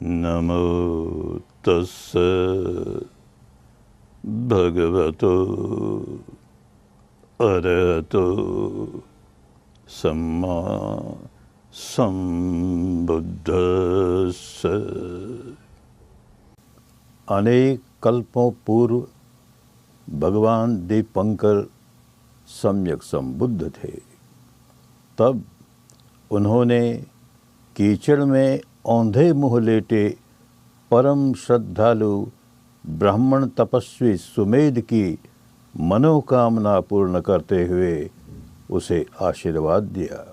नमो तस्स भगवतो अरहतो सम्मा संबुद्धस्स। अनेक कल्पों पूर्व भगवान दीपंकर सम्यक संबुद्ध थे। तब उन्होंने कीचड़ में औंधे मुँह लेटे परम श्रद्धालु ब्राह्मण तपस्वी सुमेध की मनोकामना पूर्ण करते हुए उसे आशीर्वाद दिया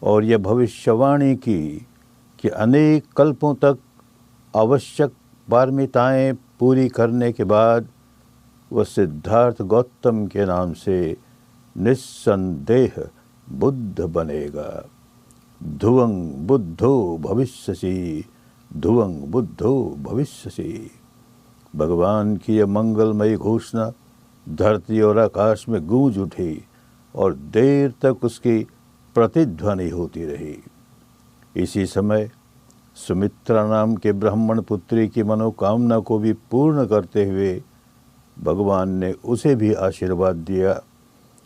और यह भविष्यवाणी की कि अनेक कल्पों तक आवश्यक पारमिताएं पूरी करने के बाद वह सिद्धार्थ गौतम के नाम से निस्संदेह बुद्ध बनेगा। ध्रुवं बुद्धो भविष्यसि, ध्रुवं बुद्धो भविष्यसि। भगवान की यह मंगलमयी घोषणा धरती और आकाश में गूंज उठी और देर तक उसकी प्रतिध्वनि होती रही। इसी समय सुमित्रा नाम के ब्राह्मण पुत्री की मनोकामना को भी पूर्ण करते हुए भगवान ने उसे भी आशीर्वाद दिया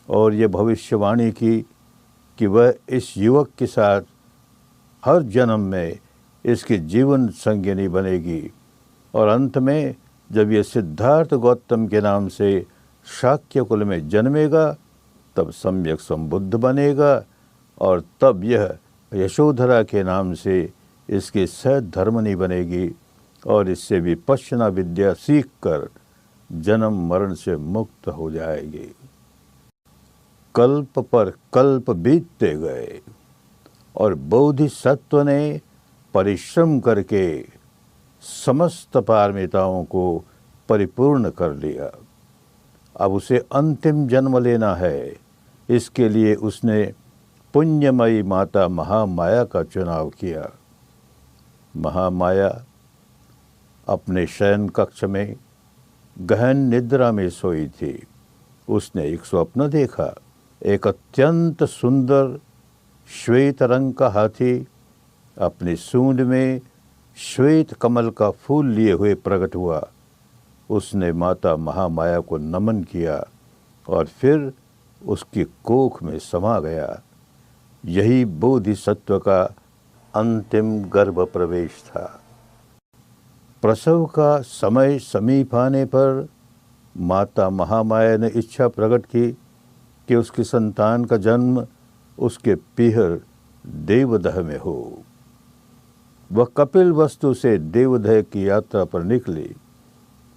और यह भविष्यवाणी की कि वह इस युवक के साथ हर जन्म में इसकी जीवन संगिनी बनेगी और अंत में जब यह सिद्धार्थ गौतम के नाम से शाक्य कुल में जन्मेगा तब सम्यक संबुद्ध बनेगा और तब यह यशोधरा के नाम से इसकी सहधर्मनी बनेगी और इससे विपश्यना विद्या सीखकर जन्म मरण से मुक्त हो जाएगी। कल्प पर कल्प बीतते गए और बोधिसत्व ने परिश्रम करके समस्त पारमिताओं को परिपूर्ण कर लिया। अब उसे अंतिम जन्म लेना है। इसके लिए उसने पुण्यमयी माता महामाया का चुनाव किया। महामाया अपने शयन कक्ष में गहन निद्रा में सोई थी। उसने एक स्वप्न देखा। एक अत्यंत सुंदर श्वेत रंग का हाथी अपनी सूंड में श्वेत कमल का फूल लिए हुए प्रकट हुआ। उसने माता महामाया को नमन किया और फिर उसकी कोख में समा गया। यही बोधिसत्व का अंतिम गर्भ प्रवेश था। प्रसव का समय समीप आने पर माता महामाया ने इच्छा प्रकट की कि उसकी संतान का जन्म उसके पीहर देवदह में हो। वह कपिल वस्तु से देवदह की यात्रा पर निकली।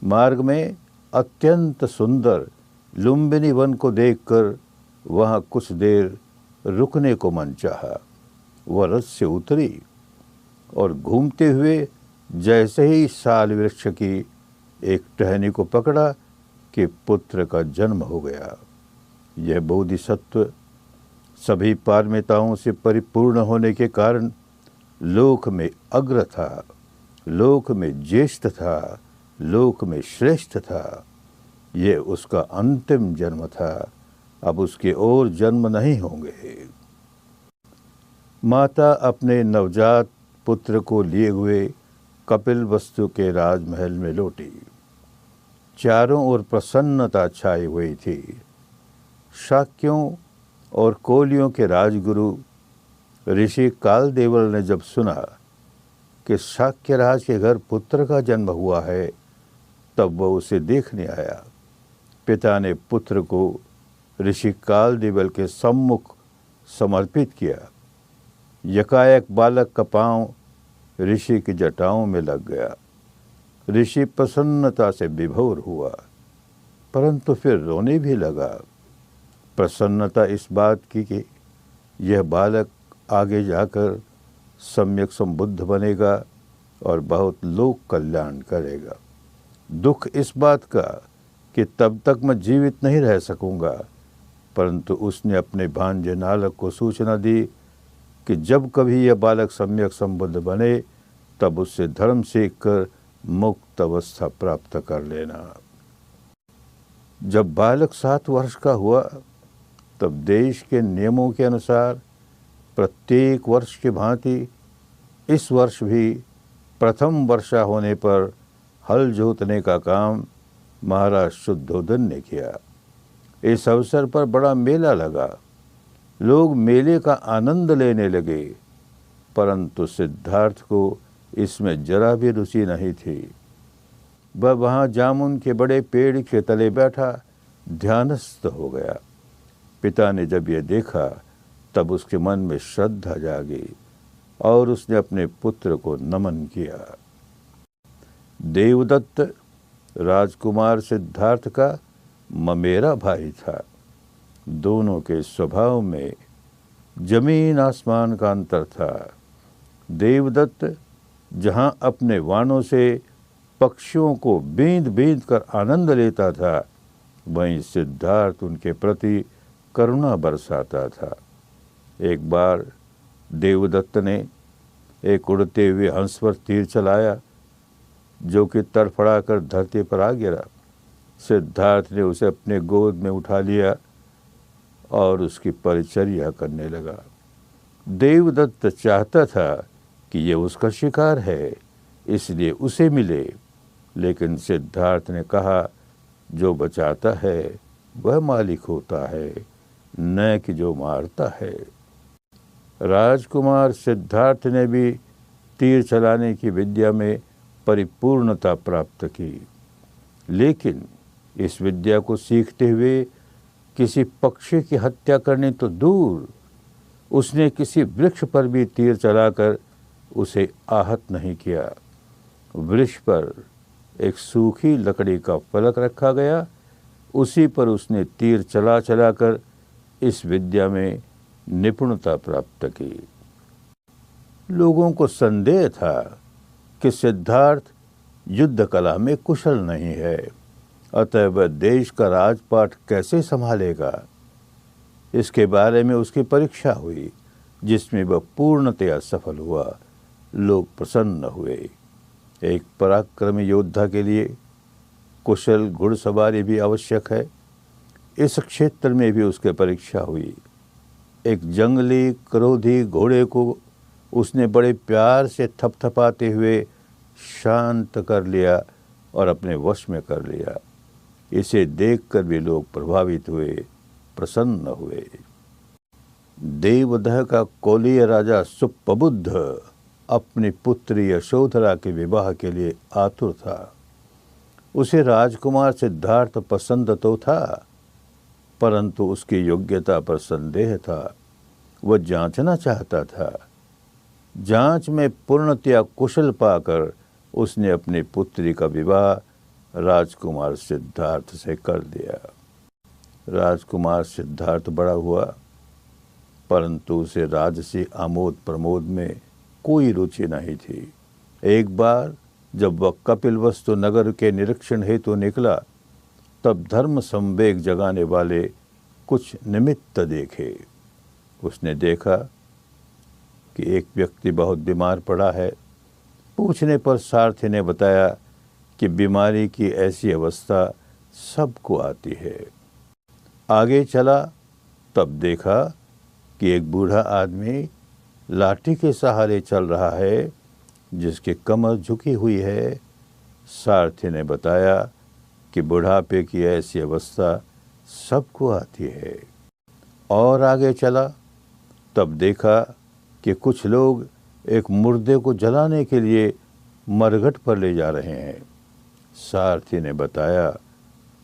मार्ग में अत्यंत सुंदर लुम्बिनी वन को देखकर वहाँ कुछ देर रुकने को मन चाहा। वह रथ से उतरी और घूमते हुए जैसे ही साल वृक्ष की एक टहनी को पकड़ा कि पुत्र का जन्म हो गया। यह बोधिसत्व सभी पारमिताओं से परिपूर्ण होने के कारण लोक में अग्र था, लोक में ज्येष्ठ था, लोक में श्रेष्ठ था। यह उसका अंतिम जन्म था। अब उसके और जन्म नहीं होंगे। माता अपने नवजात पुत्र को लिए हुए कपिल वस्तु के राजमहल में लौटी। चारों ओर प्रसन्नता छाई हुई थी। शाक्यों और कोलियों के राजगुरु ऋषि कालदेवल ने जब सुना कि शाक्यराज के घर पुत्र का जन्म हुआ है तब वह उसे देखने आया। पिता ने पुत्र को ऋषि कालदेवल के सम्मुख समर्पित किया। यकायक बालक का पांव ऋषि की जटाओं में लग गया। ऋषि प्रसन्नता से विभोर हुआ, परंतु फिर रोने भी लगा। प्रसन्नता इस बात की कि यह बालक आगे जाकर सम्यक संबुद्ध बनेगा और बहुत लोक कल्याण करेगा। दुख इस बात का कि तब तक मैं जीवित नहीं रह सकूंगा, परंतु उसने अपने भांजे नालक को सूचना दी कि जब कभी यह बालक सम्यक संबुद्ध बने तब उससे धर्म सीखकर मुक्त अवस्था प्राप्त कर लेना। जब बालक 7 वर्ष का हुआ तब देश के नियमों के अनुसार प्रत्येक वर्ष की भांति इस वर्ष भी प्रथम वर्षा होने पर हल जोतने का काम महाराज शुद्धोधन ने किया। इस अवसर पर बड़ा मेला लगा। लोग मेले का आनंद लेने लगे, परंतु सिद्धार्थ को इसमें जरा भी रुचि नहीं थी। वह वहाँ जामुन के बड़े पेड़ के तले बैठा ध्यानस्थ हो गया। पिता ने जब यह देखा तब उसके मन में श्रद्धा जागी और उसने अपने पुत्र को नमन किया। देवदत्त राजकुमार सिद्धार्थ का ममेरा भाई था। दोनों के स्वभाव में जमीन आसमान का अंतर था। देवदत्त जहाँ अपने वाणों से पक्षियों को बींद बींद कर आनंद लेता था, वहीं सिद्धार्थ उनके प्रति करुणा बरसाता था। एक बार देवदत्त ने एक उड़ते हुए हंस पर तीर चलाया, जो कि तड़फड़ा कर धरती पर आ गिरा। सिद्धार्थ ने उसे अपने गोद में उठा लिया और उसकी परिचर्या करने लगा। देवदत्त चाहता था कि ये उसका शिकार है, इसलिए उसे मिले, लेकिन सिद्धार्थ ने कहा, जो बचाता है वह मालिक होता है, न कि जो मारता है। राजकुमार सिद्धार्थ ने भी तीर चलाने की विद्या में परिपूर्णता प्राप्त की, लेकिन इस विद्या को सीखते हुए किसी पक्षी की हत्या करने तो दूर, उसने किसी वृक्ष पर भी तीर चलाकर उसे आहत नहीं किया। वृक्ष पर एक सूखी लकड़ी का फलक रखा गया, उसी पर उसने तीर चला चलाकर इस विद्या में निपुणता प्राप्त की। लोगों को संदेह था कि सिद्धार्थ युद्ध कला में कुशल नहीं है, अतः वह देश का राजपाट कैसे संभालेगा। इसके बारे में उसकी परीक्षा हुई, जिसमें वह पूर्णतया सफल हुआ। लोग प्रसन्न हुए। एक पराक्रमी योद्धा के लिए कुशल घुड़सवारी भी आवश्यक है। इस क्षेत्र में भी उसकी परीक्षा हुई। एक जंगली क्रोधी घोड़े को उसने बड़े प्यार से थपथपाते हुए शांत कर लिया और अपने वश में कर लिया। इसे देखकर भी लोग प्रभावित हुए, प्रसन्न हुए। देवदह का कोलीय राजा सुप्रबुद्ध अपनी पुत्री यशोधरा के विवाह के लिए आतुर था। उसे राजकुमार सिद्धार्थ पसंद तो था, परंतु उसकी योग्यता पर संदेह था। वह जांचना चाहता था। जांच में पूर्णतया कुशल पाकर उसने अपनी पुत्री का विवाह राजकुमार सिद्धार्थ से कर दिया। राजकुमार सिद्धार्थ बड़ा हुआ, परंतु उसे राजसी आमोद प्रमोद में कोई रुचि नहीं थी। एक बार जब वह कपिलवस्तु नगर के निरीक्षण हेतु निकला, तब धर्म संवेग जगाने वाले कुछ निमित्त देखे। उसने देखा कि एक व्यक्ति बहुत बीमार पड़ा है। पूछने पर सारथी ने बताया कि बीमारी की ऐसी अवस्था सबको आती है। आगे चला तब देखा कि एक बूढ़ा आदमी लाठी के सहारे चल रहा है, जिसकी कमर झुकी हुई है। सारथी ने बताया कि बुढ़ापे की ऐसी अवस्था सबको आती है। और आगे चला तब देखा कि कुछ लोग एक मुर्दे को जलाने के लिए मरघट पर ले जा रहे हैं। सारथी ने बताया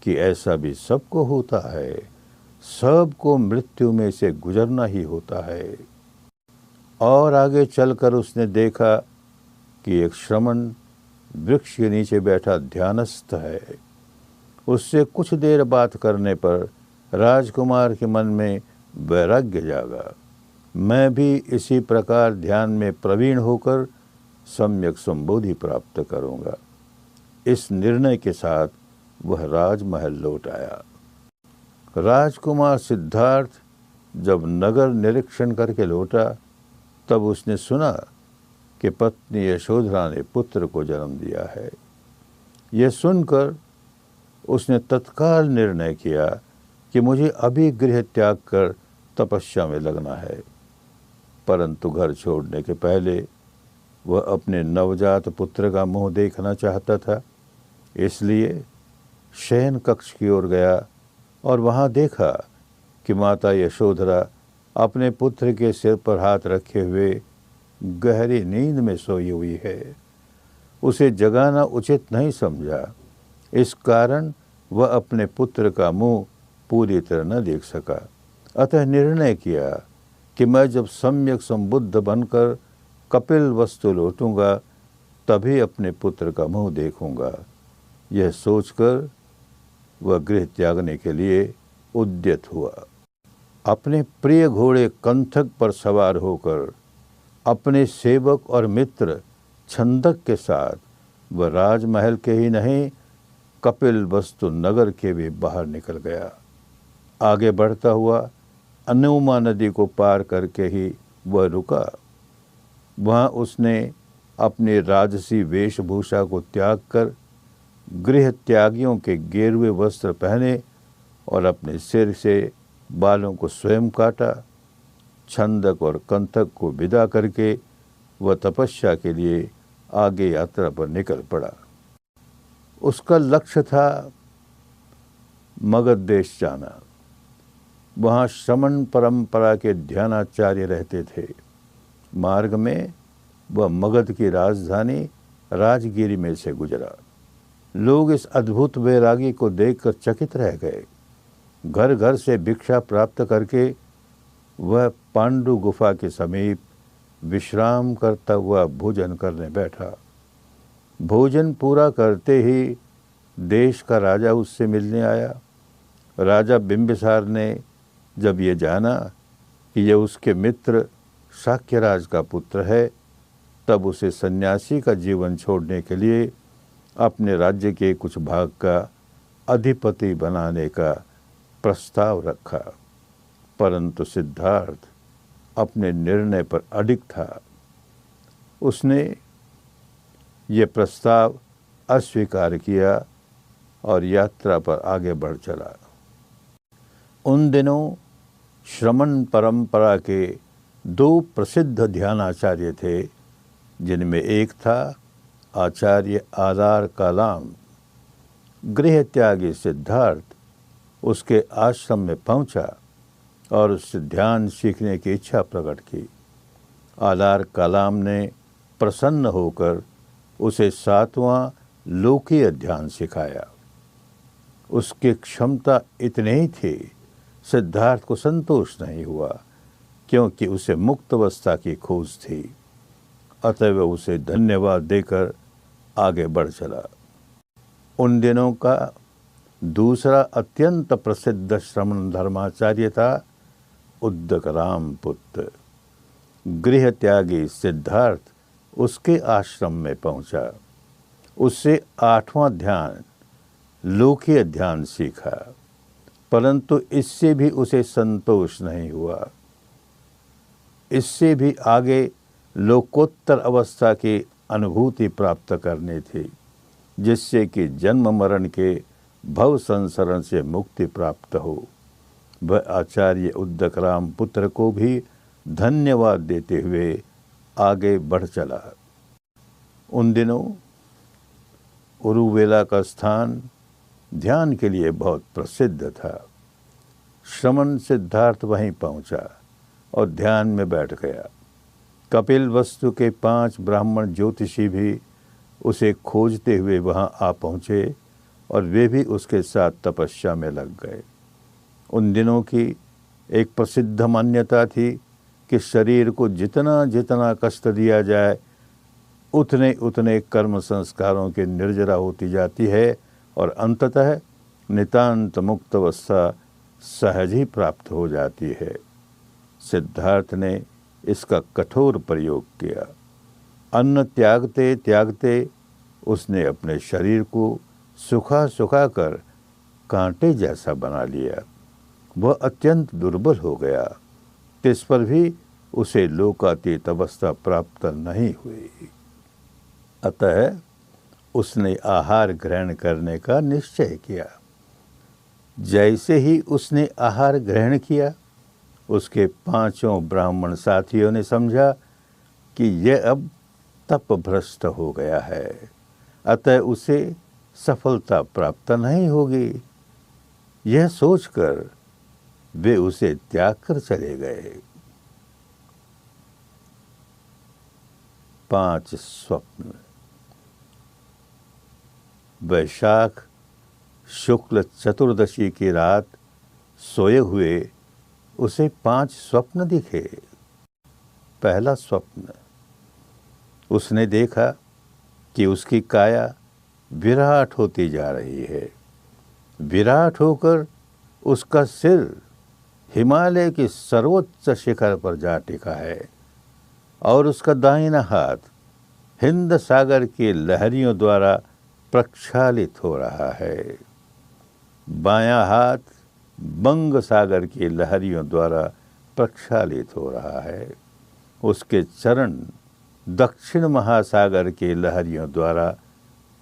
कि ऐसा भी सबको होता है, सबको मृत्यु में से गुजरना ही होता है। और आगे चलकर उसने देखा कि एक श्रमण वृक्ष के नीचे बैठा ध्यानस्थ है। उससे कुछ देर बात करने पर राजकुमार के मन में वैराग्य जागा। मैं भी इसी प्रकार ध्यान में प्रवीण होकर सम्यक संबोधि प्राप्त करूंगा। इस निर्णय के साथ वह राजमहल लौट आया। राजकुमार सिद्धार्थ जब नगर निरीक्षण करके लौटा, तब उसने सुना कि पत्नी यशोधरा ने पुत्र को जन्म दिया है। यह सुनकर उसने तत्काल निर्णय किया कि मुझे अभी गृह त्याग कर तपस्या में लगना है। परंतु घर छोड़ने के पहले वह अपने नवजात पुत्र का मुंह देखना चाहता था, इसलिए शयन कक्ष की ओर गया और वहां देखा कि माता यशोधरा अपने पुत्र के सिर पर हाथ रखे हुए गहरी नींद में सोई हुई है। उसे जगाना उचित नहीं समझा, इस कारण वह अपने पुत्र का मुंह पूरी तरह न देख सका। अतः निर्णय किया कि मैं जब सम्यक संबुद्ध बनकर कपिल वस्तु लौटूंगा तभी अपने पुत्र का मुंह देखूंगा। यह सोचकर वह गृह त्यागने के लिए उद्यत हुआ। अपने प्रिय घोड़े कंथक पर सवार होकर अपने सेवक और मित्र छंदक के साथ वह राजमहल के ही नहीं कपिल वस्तु नगर के भी बाहर निकल गया। आगे बढ़ता हुआ अनुमा नदी को पार करके ही वह रुका। वहाँ उसने अपनी राजसी वेशभूषा को त्याग कर गृह त्यागियों के गेरुए वस्त्र पहने और अपने सिर से बालों को स्वयं काटा। छंदक और कंथक को विदा करके वह तपस्या के लिए आगे यात्रा पर निकल पड़ा। उसका लक्ष्य था मगध देश जाना। वहाँ श्रमण परंपरा के ध्यानाचार्य रहते थे। मार्ग में वह मगध की राजधानी राजगिरी में से गुजरा। लोग इस अद्भुत वैरागी को देखकर चकित रह गए। घर घर से भिक्षा प्राप्त करके वह पांडु गुफा के समीप विश्राम करता हुआ भोजन करने बैठा। भोजन पूरा करते ही देश का राजा उससे मिलने आया। राजा बिंबिसार ने जब ये जाना कि यह उसके मित्र शाक्यराज का पुत्र है, तब उसे सन्यासी का जीवन छोड़ने के लिए अपने राज्य के कुछ भाग का अधिपति बनाने का प्रस्ताव रखा। परंतु सिद्धार्थ अपने निर्णय पर अडिग था। उसने ये प्रस्ताव अस्वीकार किया और यात्रा पर आगे बढ़ चला। उन दिनों श्रमण परंपरा के दो प्रसिद्ध ध्यानाचार्य थे, जिनमें एक था आचार्य आदार कालाम। गृह त्यागी सिद्धार्थ उसके आश्रम में पहुंचा और उससे ध्यान सीखने की इच्छा प्रकट की। आदार कालाम ने प्रसन्न होकर उसे 7वां लोकीय ध्यान सिखाया। उसकी क्षमता इतनी ही थी, सिद्धार्थ को संतोष नहीं हुआ, क्योंकि उसे मुक्त अवस्था की खोज थी। अतः वह उसे धन्यवाद देकर आगे बढ़ चला। उन दिनों का दूसरा अत्यंत प्रसिद्ध श्रमण धर्माचार्य था उद्दक रामपुत्र। गृह त्यागी सिद्धार्थ उसके आश्रम में पहुंचा। उससे 8वां ध्यान लोकीय ध्यान सीखा, परंतु इससे भी उसे संतोष नहीं हुआ। इससे भी आगे लोकोत्तर अवस्था की अनुभूति प्राप्त करनी थी, जिससे कि जन्म मरण के भव संसरण से मुक्ति प्राप्त हो। वह आचार्य उद्दक राम पुत्र को भी धन्यवाद देते हुए आगे बढ़ चला। उन दिनों उरुवेला का स्थान ध्यान के लिए बहुत प्रसिद्ध था। श्रमण सिद्धार्थ वहीं पहुंचा और ध्यान में बैठ गया। कपिल वस्तु के 5 ब्राह्मण ज्योतिषी भी उसे खोजते हुए वहां आ पहुंचे और वे भी उसके साथ तपस्या में लग गए। उन दिनों की एक प्रसिद्ध मान्यता थी कि शरीर को जितना जितना कष्ट दिया जाए, उतने उतने कर्म संस्कारों की निर्जरा होती जाती है और अंततः नितांत मुक्त अवस्था सहज ही प्राप्त हो जाती है। सिद्धार्थ ने इसका कठोर प्रयोग किया। अन्न त्यागते त्यागते उसने अपने शरीर को सुखा सुखा कर कांटे जैसा बना लिया। वह अत्यंत दुर्बल हो गया। इस पर भी उसे लोकातीत अवस्था प्राप्त नहीं हुई। अतः उसने आहार ग्रहण करने का निश्चय किया। जैसे ही उसने आहार ग्रहण किया, उसके 5 ब्राह्मण साथियों ने समझा कि यह अब तपभ्रष्ट हो गया है, अतः उसे सफलता प्राप्त नहीं होगी। यह सोचकर वे उसे त्याग कर चले गए। 5 स्वप्न। वैशाख शुक्ल चतुर्दशी की रात सोए हुए उसे 5 स्वप्न दिखे। पहला स्वप्न, उसने देखा कि उसकी काया विराट होती जा रही है। विराट होकर उसका सिर हिमालय की सर्वोच्च शिखर पर जा टिका है और उसका दाहिना हाथ हिंद सागर की लहरियों द्वारा प्रक्षालित हो रहा है। बायां हाथ बंग सागर की लहरियों द्वारा प्रक्षालित हो रहा है। उसके चरण दक्षिण महासागर की लहरियों द्वारा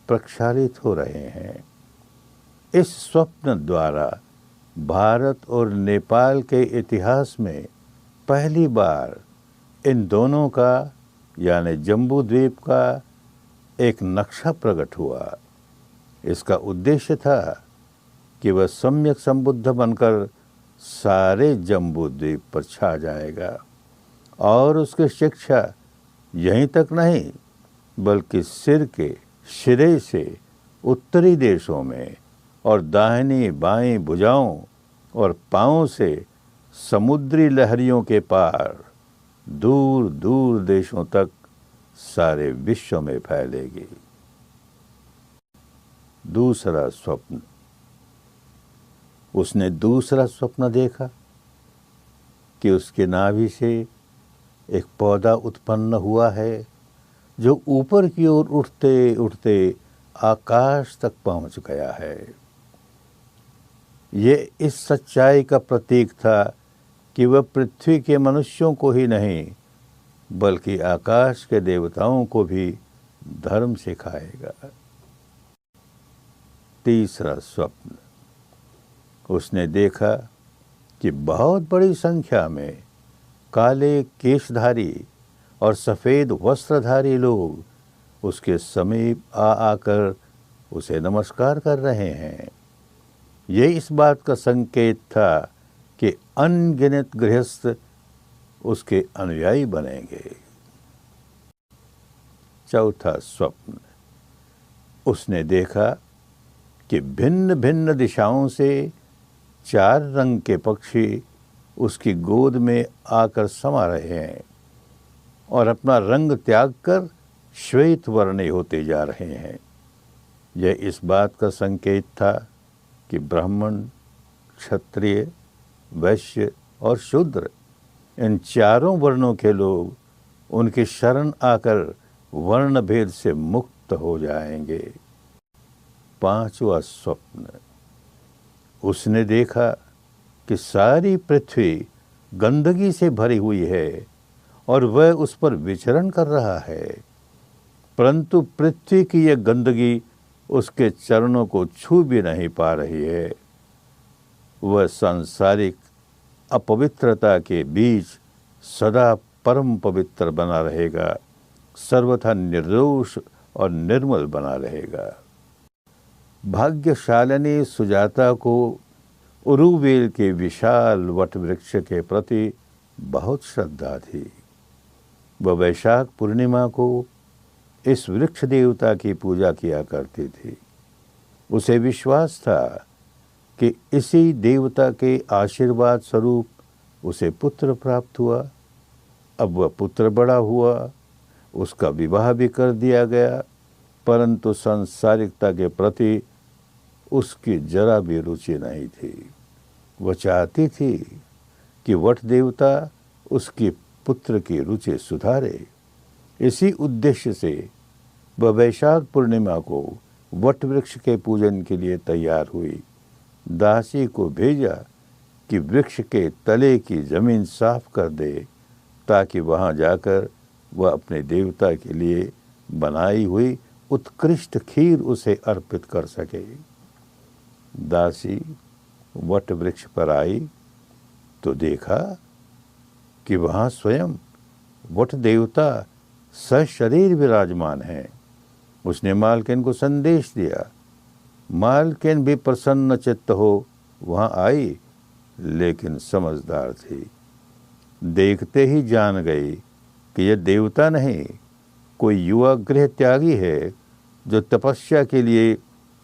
प्रक्षालित हो रहे हैं। इस स्वप्न द्वारा भारत और नेपाल के इतिहास में पहली बार इन दोनों का यानी जम्बू द्वीप का एक नक्शा प्रकट हुआ। इसका उद्देश्य था कि वह सम्यक संबुद्ध बनकर सारे जम्बू द्वीप पर छा जाएगा और उसकी शिक्षा यहीं तक नहीं बल्कि सिर के सिरे से उत्तरी देशों में और दाहिनी बाईं भुजाओं और पांवों से समुद्री लहरियों के पार दूर दूर देशों तक सारे विश्व में फैलेगी। दूसरा स्वप्न, उसने दूसरा स्वप्न देखा कि उसके नाभि से एक पौधा उत्पन्न हुआ है जो ऊपर की ओर उठते उठते आकाश तक पहुंच गया है। ये इस सच्चाई का प्रतीक था कि वह पृथ्वी के मनुष्यों को ही नहीं बल्कि आकाश के देवताओं को भी धर्म सिखाएगा। तीसरा स्वप्न, उसने देखा कि बहुत बड़ी संख्या में काले केशधारी और सफ़ेद वस्त्रधारी लोग उसके समीप आकर उसे नमस्कार कर रहे हैं। ये इस बात का संकेत था कि अनगिनत गृहस्थ उसके अनुयायी बनेंगे। चौथा स्वप्न, उसने देखा कि भिन्न भिन्न दिशाओं से 4 रंग के पक्षी उसकी गोद में आकर समा रहे हैं और अपना रंग त्याग कर श्वेत वर्णी होते जा रहे हैं। यह इस बात का संकेत था कि ब्राह्मण, क्षत्रिय, वैश्य और शूद्र इन 4 वर्णों के लोग उनकी शरण आकर वर्ण भेद से मुक्त हो जाएंगे। 5वां स्वप्न, उसने देखा कि सारी पृथ्वी गंदगी से भरी हुई है और वह उस पर विचरण कर रहा है, परंतु पृथ्वी की यह गंदगी उसके चरणों को छू भी नहीं पा रही है। वह सांसारिक अपवित्रता के बीच सदा परम पवित्र बना रहेगा, सर्वथा निर्दोष और निर्मल बना रहेगा। भाग्यशालिनी सुजाता को उरुवेल के विशाल वट वृक्ष के प्रति बहुत श्रद्धा थी। वह वैशाख पूर्णिमा को इस वृक्ष देवता की पूजा किया करती थी। उसे विश्वास था कि इसी देवता के आशीर्वाद स्वरूप उसे पुत्र प्राप्त हुआ। अब वह पुत्र बड़ा हुआ, उसका विवाह भी कर दिया गया, परंतु सांसारिकता के प्रति उसकी जरा भी रुचि नहीं थी। वह चाहती थी कि वट देवता उसकी पुत्र की रुचि सुधारे। इसी उद्देश्य से वह वैशाख पूर्णिमा को वट वृक्ष के पूजन के लिए तैयार हुई। दासी को भेजा कि वृक्ष के तले की जमीन साफ कर दे ताकि वहां जाकर वह अपने देवता के लिए बनाई हुई उत्कृष्ट खीर उसे अर्पित कर सके। दासी वट वृक्ष पर आई तो देखा कि वहां स्वयं वट देवता सशरीर विराजमान हैं। उसने मालकिन को संदेश दिया। मालकिन भी प्रसन्न चित्त हो वहाँ आई, लेकिन समझदार थी। देखते ही जान गई कि यह देवता नहीं, कोई युवा गृह त्यागी है जो तपस्या के लिए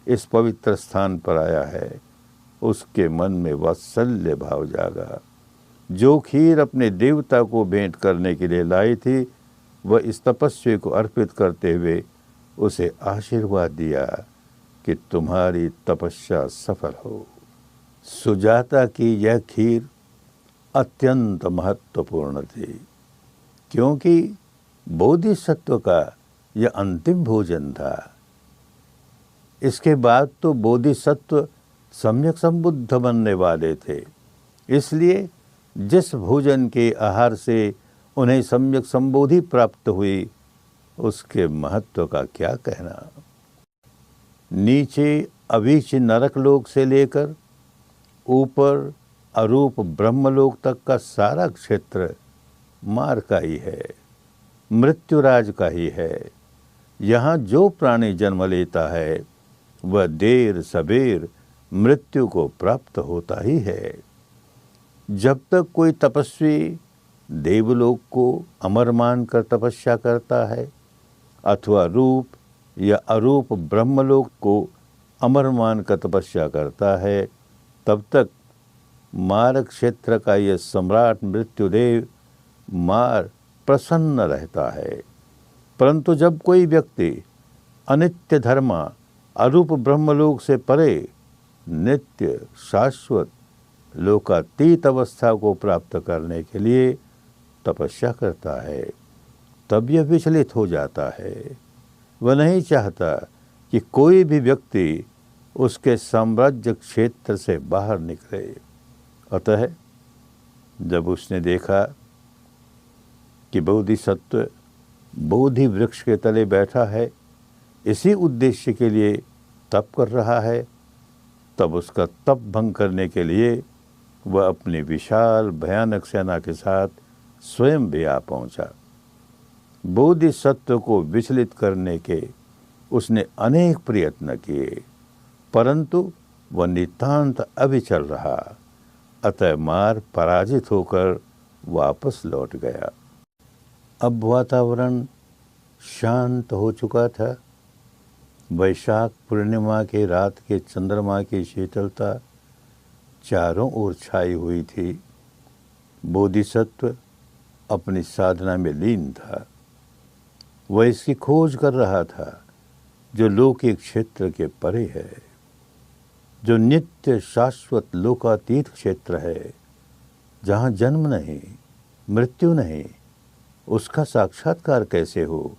इस पवित्र स्थान पर आया है। उसके मन में वात्सल्य भाव जागा। जो खीर अपने देवता को भेंट करने के लिए लाई थी, वह इस तपस्वी को अर्पित करते हुए उसे आशीर्वाद दिया कि तुम्हारी तपस्या सफल हो। सुजाता की यह खीर अत्यंत महत्वपूर्ण थी, क्योंकि बोधिसत्व का यह अंतिम भोजन था। इसके बाद तो बोधिसत्व सम्यक संबुद्ध बनने वाले थे। इसलिए जिस भोजन के आहार से उन्हें सम्यक संबोधि प्राप्त हुई, उसके महत्व का क्या कहना। नीचे अवीच नरक लोक से लेकर ऊपर अरूप ब्रह्मलोक तक का सारा क्षेत्र मार का ही है, मृत्युराज का ही है। यहाँ जो प्राणी जन्म लेता है वह देर सबेर मृत्यु को प्राप्त होता ही है। जब तक कोई तपस्वी देवलोक को अमर मानकर तपस्या करता है अथवा रूप या अरूप ब्रह्मलोक को अमर मानकर तपस्या करता है, तब तक मार क्षेत्र का यह सम्राट मृत्युदेव मार प्रसन्न रहता है। परंतु जब कोई व्यक्ति अनित्य धर्मा अरूप ब्रह्मलोक से परे नित्य शाश्वत लोकातीत अवस्था को प्राप्त करने के लिए तपस्या करता है, तब यह विचलित हो जाता है। वह नहीं चाहता कि कोई भी व्यक्ति उसके साम्राज्य क्षेत्र से बाहर निकले। अतः जब उसने देखा कि बोधिसत्व बोधि वृक्ष के तले बैठा है, इसी उद्देश्य के लिए तप कर रहा है, तब उसका तप भंग करने के लिए वह अपनी विशाल भयानक सेना के साथ स्वयं भी आ पहुंचा। बोधिसत्व को विचलित करने के उसने अनेक प्रयत्न किए, परंतु वह नितांत अविचल रहा। अतः मार पराजित होकर वापस लौट गया। अब वातावरण शांत हो चुका था। वैशाख पूर्णिमा के रात के चंद्रमा की शीतलता चारों ओर छाई हुई थी। बोधिसत्व अपनी साधना में लीन था। वह इसकी खोज कर रहा था जो लौकिक क्षेत्र के परे है, जो नित्य शाश्वत लोकातीत क्षेत्र है, जहाँ जन्म नहीं, मृत्यु नहीं। उसका साक्षात्कार कैसे हो,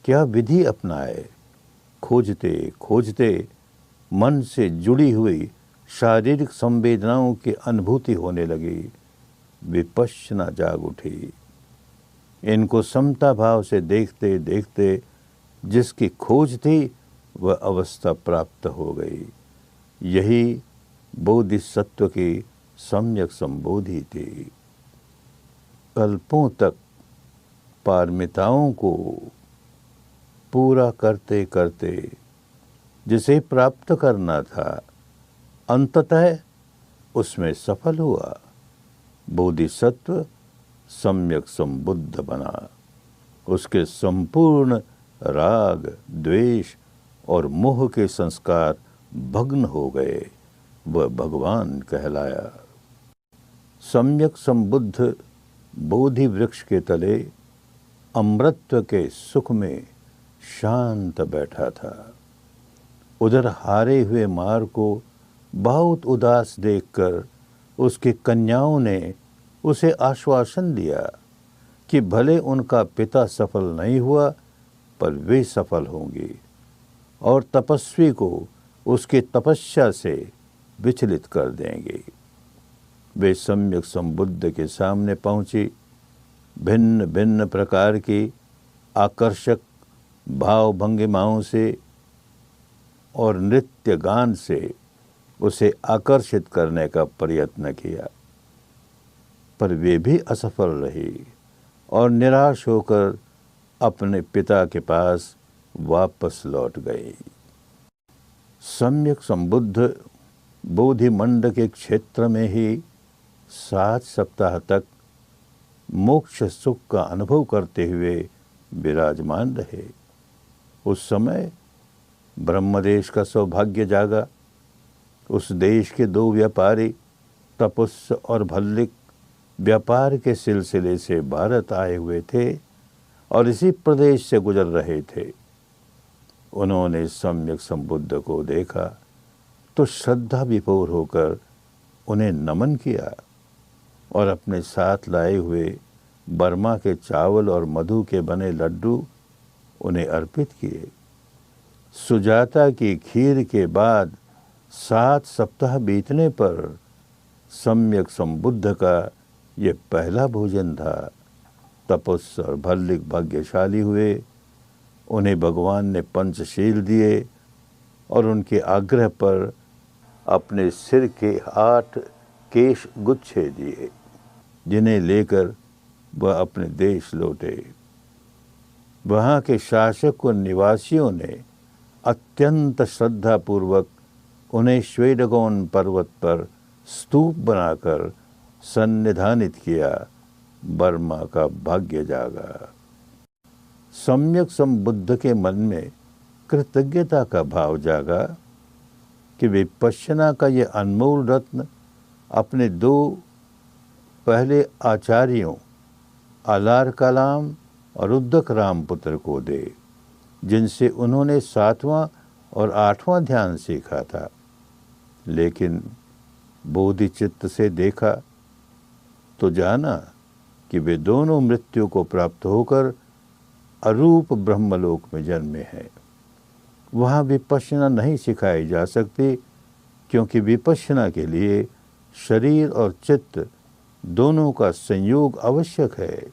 क्या विधि अपनाए। खोजते खोजते मन से जुड़ी हुई शारीरिक संवेदनाओं की अनुभूति होने लगी। विपश्यना जाग उठी। इनको समता भाव से देखते देखते जिसकी खोज थी वह अवस्था प्राप्त हो गई। यही बोधिसत्व की सम्यक संबोधि थी। कल्पों तक पारमिताओं को पूरा करते करते जिसे प्राप्त करना था, अंततः उसमें सफल हुआ। बोधिसत्व सम्यक संबुद्ध बना। उसके संपूर्ण राग, द्वेष और मोह के संस्कार भग्न हो गए। वह भगवान कहलाया। सम्यक संबुद्ध बोधि वृक्ष के तले अमृतत्व के सुख में शांत बैठा था। उधर हारे हुए मार को बहुत उदास देखकर उसकी कन्याओं ने उसे आश्वासन दिया कि भले उनका पिता सफल नहीं हुआ, पर वे सफल होंगी और तपस्वी को उसकी तपस्या से विचलित कर देंगे। वे सम्यक संबुद्ध के सामने पहुंची। भिन्न भिन्न प्रकार की आकर्षक भाव भंगिमाओं से और नृत्य गान से उसे आकर्षित करने का प्रयत्न किया, पर वे भी असफल रही और निराश होकर अपने पिता के पास वापस लौट गए। सम्यक संबुद्ध बोधिमंड के क्षेत्र में ही 7 सप्ताह तक मोक्ष सुख का अनुभव करते हुए विराजमान रहे। उस समय ब्रह्मदेश का सौभाग्य जागा। उस देश के 2 व्यापारी तपुस्स और भल्लिक व्यापार के सिलसिले से भारत आए हुए थे और इसी प्रदेश से गुजर रहे थे। उन्होंने सम्यक संबुद्ध को देखा तो श्रद्धा विभोर होकर उन्हें नमन किया और अपने साथ लाए हुए बर्मा के चावल और मधु के बने लड्डू उन्हें अर्पित किए। सुजाता की खीर के बाद 7 सप्ताह बीतने पर सम्यक संबुद्ध का ये पहला भोजन था। तपस्या और भल्लिक भाग्यशाली हुए। उन्हें भगवान ने पंचशील दिए और उनके आग्रह पर अपने सिर के 8 केश गुच्छे दिए, जिन्हें लेकर वह अपने देश लौटे। वहाँ के शासक और निवासियों ने अत्यंत श्रद्धापूर्वक उन्हें श्वेतगौन पर्वत पर स्तूप बनाकर सन्निधानित किया। बर्मा का भाग्य जागा। सम्यक संबुद्ध के मन में कृतज्ञता का भाव जागा कि विपश्यना का ये अनमोल रत्न अपने 2 पहले आचार्यों आलार कलाम और उद्दक राम पुत्र को दे, जिनसे उन्होंने 7वां और 8वां ध्यान सीखा था। लेकिन बोधिचित्त से देखा तो जाना कि वे दोनों मृत्यु को प्राप्त होकर अरूप ब्रह्मलोक में जन्मे हैं। वहाँ विपश्यना नहीं सिखाई जा सकती, क्योंकि विपश्यना के लिए शरीर और चित्त दोनों का संयोग आवश्यक है।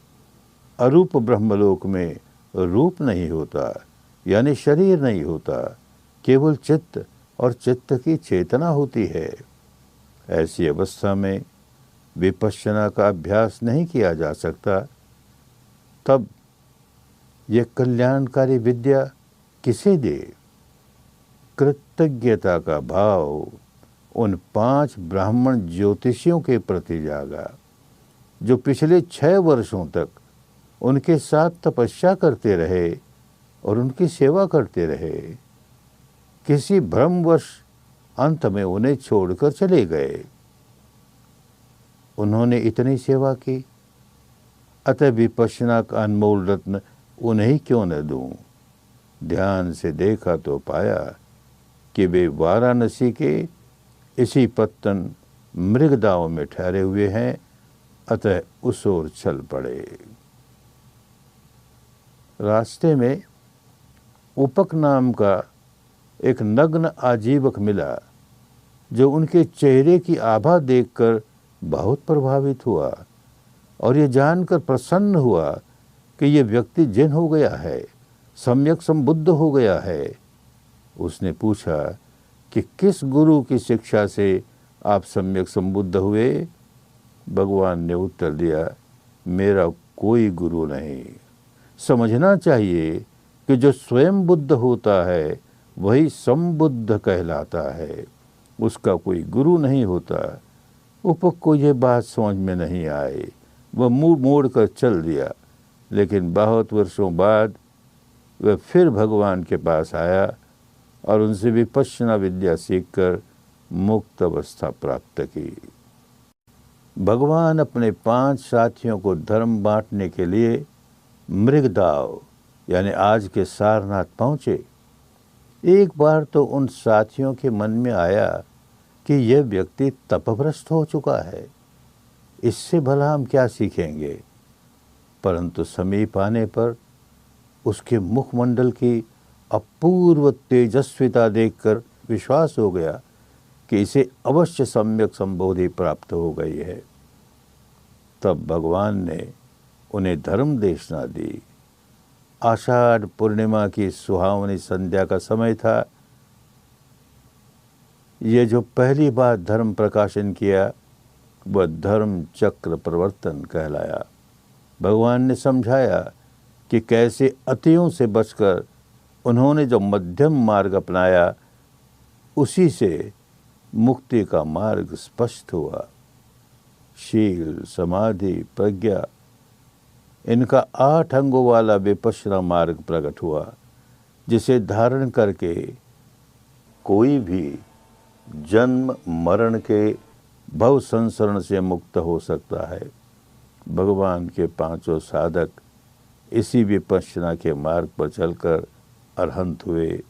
अरूप ब्रह्मलोक में रूप नहीं होता, यानी शरीर नहीं होता, केवल चित्त और चित्त की चेतना होती है। ऐसी अवस्था में विपश्यना का अभ्यास नहीं किया जा सकता। तब यह कल्याणकारी विद्या किसे दे? कृतज्ञता का भाव उन 5 ब्राह्मण ज्योतिषियों के प्रति जागा, जो पिछले 6 वर्षों तक उनके साथ तपस्या करते रहे और उनकी सेवा करते रहे। किसी भ्रमवश अंत में उन्हें छोड़कर चले गए। उन्होंने इतनी सेवा की, अतः विपश्यना का अनमोल रत्न उन्हें क्यों न दूं? ध्यान से देखा तो पाया कि वे वाराणसी के इसी पत्तन मृगदाव में ठहरे हुए हैं, अतः उस ओर चल पड़े। रास्ते में उपक नाम का एक नग्न आजीवक मिला, जो उनके चेहरे की आभा देखकर बहुत प्रभावित हुआ और ये जानकर प्रसन्न हुआ कि ये व्यक्ति जिन हो गया है, सम्यक संबुद्ध हो गया है। उसने पूछा कि किस गुरु की शिक्षा से आप सम्यक संबुद्ध हुए? भगवान ने उत्तर दिया, मेरा कोई गुरु नहीं। समझना चाहिए कि जो स्वयं बुद्ध होता है वही संबुद्ध कहलाता है, उसका कोई गुरु नहीं होता। उपक को यह बात समझ में नहीं आई। वह मुंह मोड़ कर चल दिया, लेकिन बहुत वर्षों बाद वह फिर भगवान के पास आया और उनसे विपश्यना विद्या सीखकर मुक्त अवस्था प्राप्त की। भगवान अपने 5 साथियों को धर्म बांटने के लिए मृगदाव यानी आज के सारनाथ पहुँचे। एक बार तो उन साथियों के मन में आया कि यह व्यक्ति तपभ्रष्ट हो चुका है, इससे भला हम क्या सीखेंगे। परंतु समीप आने पर उसके मुखमंडल की अपूर्व तेजस्विता देखकर विश्वास हो गया कि इसे अवश्य सम्यक संबोधि प्राप्त हो गई है। तब भगवान ने उन्हें धर्म देशना दी। आषाढ़ पूर्णिमा की सुहावनी संध्या का समय था। ये जो पहली बार धर्म प्रकाशन किया वह धर्म चक्र प्रवर्तन कहलाया। भगवान ने समझाया कि कि कैसे अतियों से बचकर उन्होंने जो मध्यम मार्ग अपनाया, उसी से मुक्ति का मार्ग स्पष्ट हुआ। शील, समाधि, प्रज्ञा, इनका 8 अंगों वाला विपश्यना मार्ग प्रकट हुआ, जिसे धारण करके कोई भी जन्म मरण के भव संसरण से मुक्त हो सकता है। भगवान के 5 साधक इसी विपश्यना के मार्ग पर चलकर अरहंत हुए,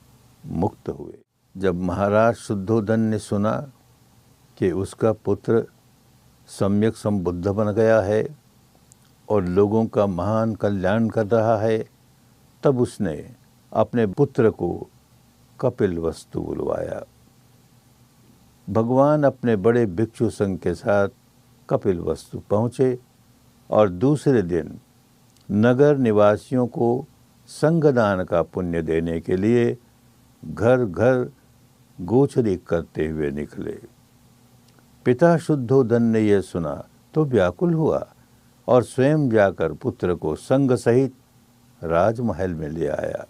मुक्त हुए। जब महाराज शुद्धोधन ने सुना कि उसका पुत्र सम्यक संबुद्ध बन गया है और लोगों का महान कल्याण कर रहा है, तब उसने अपने पुत्र को कपिलवस्तु बुलवाया। भगवान अपने बड़े भिक्षु संघ के साथ कपिलवस्तु पहुँचे और दूसरे दिन नगर निवासियों को संघदान का पुण्य देने के लिए घर घर गोचरी करते हुए निकले। पिता शुद्धोधन ने यह सुना तो व्याकुल हुआ और स्वयं जाकर पुत्र को संघ सहित राजमहल में ले आया।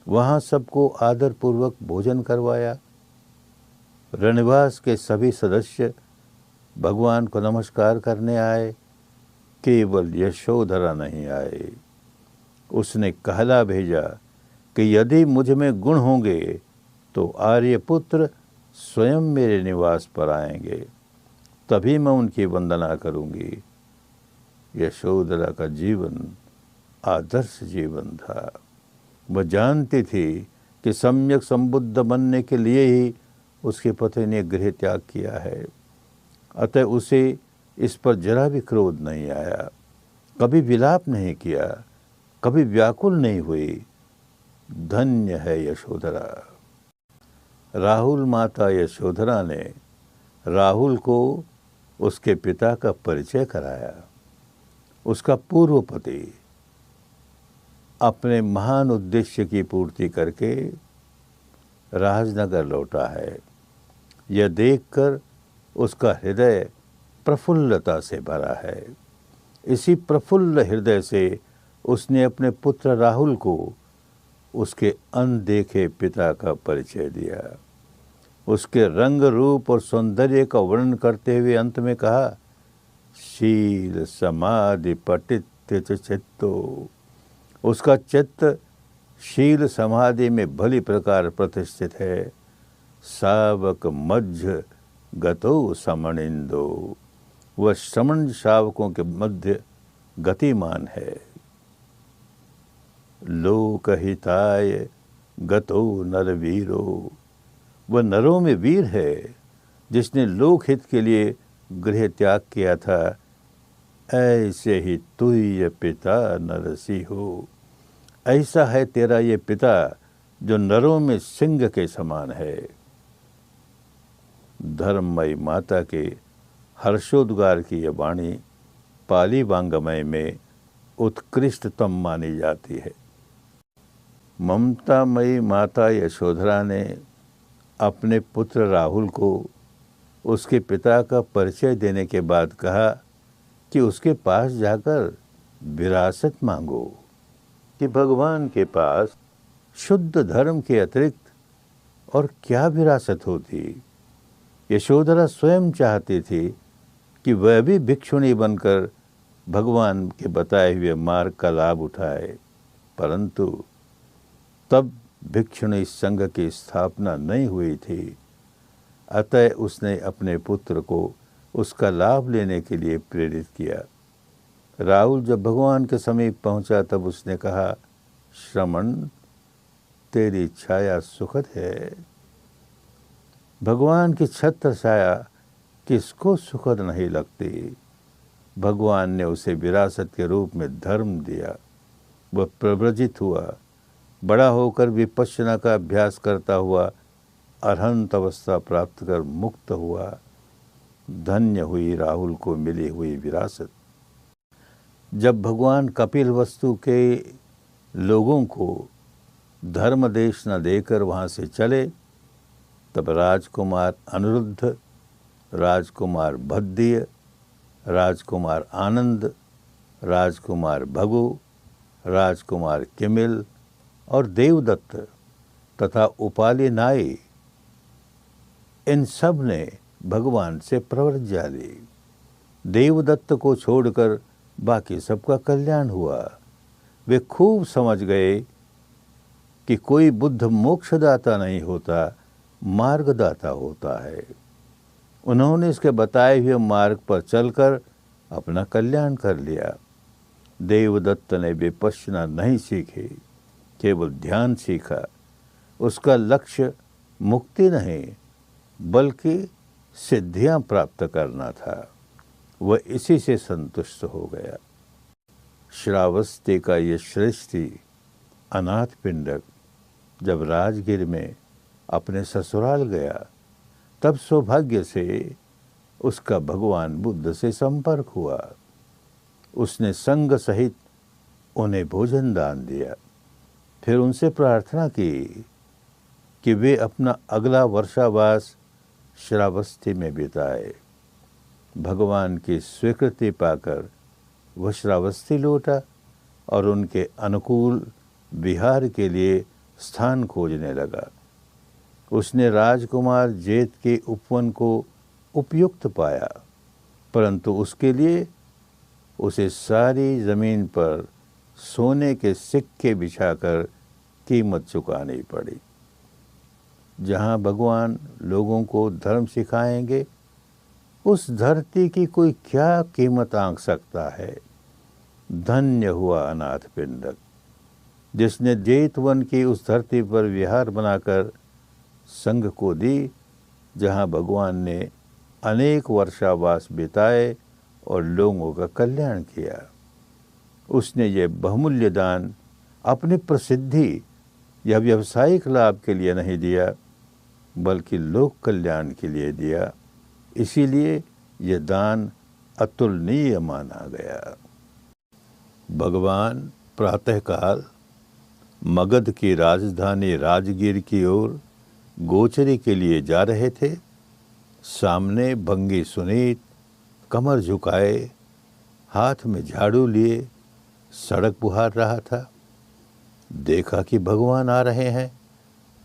वहाँ सबको आदरपूर्वक भोजन करवाया। रणनिवास के सभी सदस्य भगवान को नमस्कार करने आए, केवल यशोधरा नहीं आए। उसने कहला भेजा कि यदि मुझ में गुण होंगे तो आर्यपुत्र स्वयं मेरे निवास पर आएंगे, तभी मैं उनकी वंदना करूंगी। यशोधरा का जीवन आदर्श जीवन था। वह जानती थी कि सम्यक संबुद्ध बनने के लिए ही उसके पति ने गृह त्याग किया है, अतः उसे इस पर जरा भी क्रोध नहीं आया, कभी विलाप नहीं किया, कभी व्याकुल नहीं हुई। धन्य है यशोधरा। राहुल माता यशोधरा ने राहुल को उसके पिता का परिचय कराया। उसका पूर्व पति अपने महान उद्देश्य की पूर्ति करके राजनगर लौटा है। यह देखकर उसका हृदय प्रफुल्लता से भरा है। इसी प्रफुल्ल हृदय से उसने अपने पुत्र राहुल को उसके अनदेखे पिता का परिचय दिया। उसके रंग रूप और सौंदर्य का वर्णन करते हुए अंत में कहा, शील समाधि पठित चित्तो। उसका चित्त शील समाधि में भली प्रकार प्रतिष्ठित है। सावक मध्य गतो समणिंदो। वह श्रमण शावकों के मध्य गतिमान है। लोकहिताय गतो नरवीरो। वह नरों में वीर है, जिसने लोकहित के लिए गृह त्याग किया था। ऐसे ही तुय पिता नरसी हो। ऐसा है तेरा ये पिता जो नरों में सिंह के समान है। धर्ममयी माता के हर्षोद्गार की यह वाणी पाली वांगमय में उत्कृष्टतम मानी जाती है। ममतामयी माता यशोधरा ने अपने पुत्र राहुल को उसके पिता का परिचय देने के बाद कहा कि उसके पास जाकर विरासत मांगो, कि भगवान के पास शुद्ध धर्म के अतिरिक्त और क्या विरासत होती। यशोधरा स्वयं चाहती थी कि वह भी भिक्षुणी बनकर भगवान के बताए हुए मार्ग का लाभ उठाए, परंतु तब भिक्षुणी संघ की स्थापना नहीं हुई थी। अतः उसने अपने पुत्र को उसका लाभ लेने के लिए प्रेरित किया। राहुल जब भगवान के समीप पहुंचा तब उसने कहा, श्रमण तेरी छाया सुखद है। भगवान की छत्र छाया किसको सुखद नहीं लगती। भगवान ने उसे विरासत के रूप में धर्म दिया। वह प्रव्रजित हुआ, बड़ा होकर विपश्यना का अभ्यास करता हुआ अरहंत अवस्था प्राप्त कर मुक्त हुआ। धन्य हुई राहुल को मिली हुई विरासत। जब भगवान कपिलवस्तु के लोगों को धर्मदेश न देकर वहाँ से चले, तब राजकुमार अनिरुद्ध, राजकुमार भद्दिय, राजकुमार आनंद, राजकुमार भगु, राजकुमार किमिल और देवदत्त तथा उपाली नाई, इन सब ने भगवान से प्रव्रज्ञा ली। देवदत्त को छोड़कर बाकी सबका कल्याण हुआ। वे खूब समझ गए कि कोई बुद्ध मोक्षदाता नहीं होता, मार्गदाता होता है। उन्होंने इसके बताए हुए मार्ग पर चलकर अपना कल्याण कर लिया। देवदत्त ने विपश्यना नहीं सीखी, केवल ध्यान सीखा। उसका लक्ष्य मुक्ति नहीं बल्कि सिद्धियां प्राप्त करना था। वह इसी से संतुष्ट हो गया। श्रावस्ती का ये श्रेष्ठी अनाथ पिंडक जब राजगीर में अपने ससुराल गया, तब सौभाग्य से उसका भगवान बुद्ध से संपर्क हुआ। उसने संग सहित उन्हें भोजन दान दिया। फिर उनसे प्रार्थना की कि वे अपना अगला वर्षावास श्रावस्ती में बिताए। भगवान की स्वीकृति पाकर वह श्रावस्ती लौटा और उनके अनुकूल विहार के लिए स्थान खोजने लगा। उसने राजकुमार जेत के उपवन को उपयुक्त पाया, परंतु उसके लिए उसे सारी जमीन पर सोने के सिक्के बिछाकर कीमत चुकानी पड़ी। जहाँ भगवान लोगों को धर्म सिखाएंगे, उस धरती की कोई क्या कीमत आंक सकता है। धन्य हुआ अनाथ पिंडक जिसने जेतवन की उस धरती पर विहार बनाकर संघ को दी, जहाँ भगवान ने अनेक वर्षावास बिताए और लोगों का कल्याण किया। उसने ये बहुमूल्य दान अपनी प्रसिद्धि या व्यावसायिक लाभ के लिए नहीं दिया, बल्कि लोक कल्याण के लिए दिया। इसीलिए यह दान अतुलनीय माना गया। भगवान प्रातःकाल मगध की राजधानी राजगीर की ओर गोचरी के लिए जा रहे थे। सामने भंगी सुनीत कमर झुकाए, हाथ में झाड़ू लिए सड़क बुहार रहा था। देखा कि भगवान आ रहे हैं,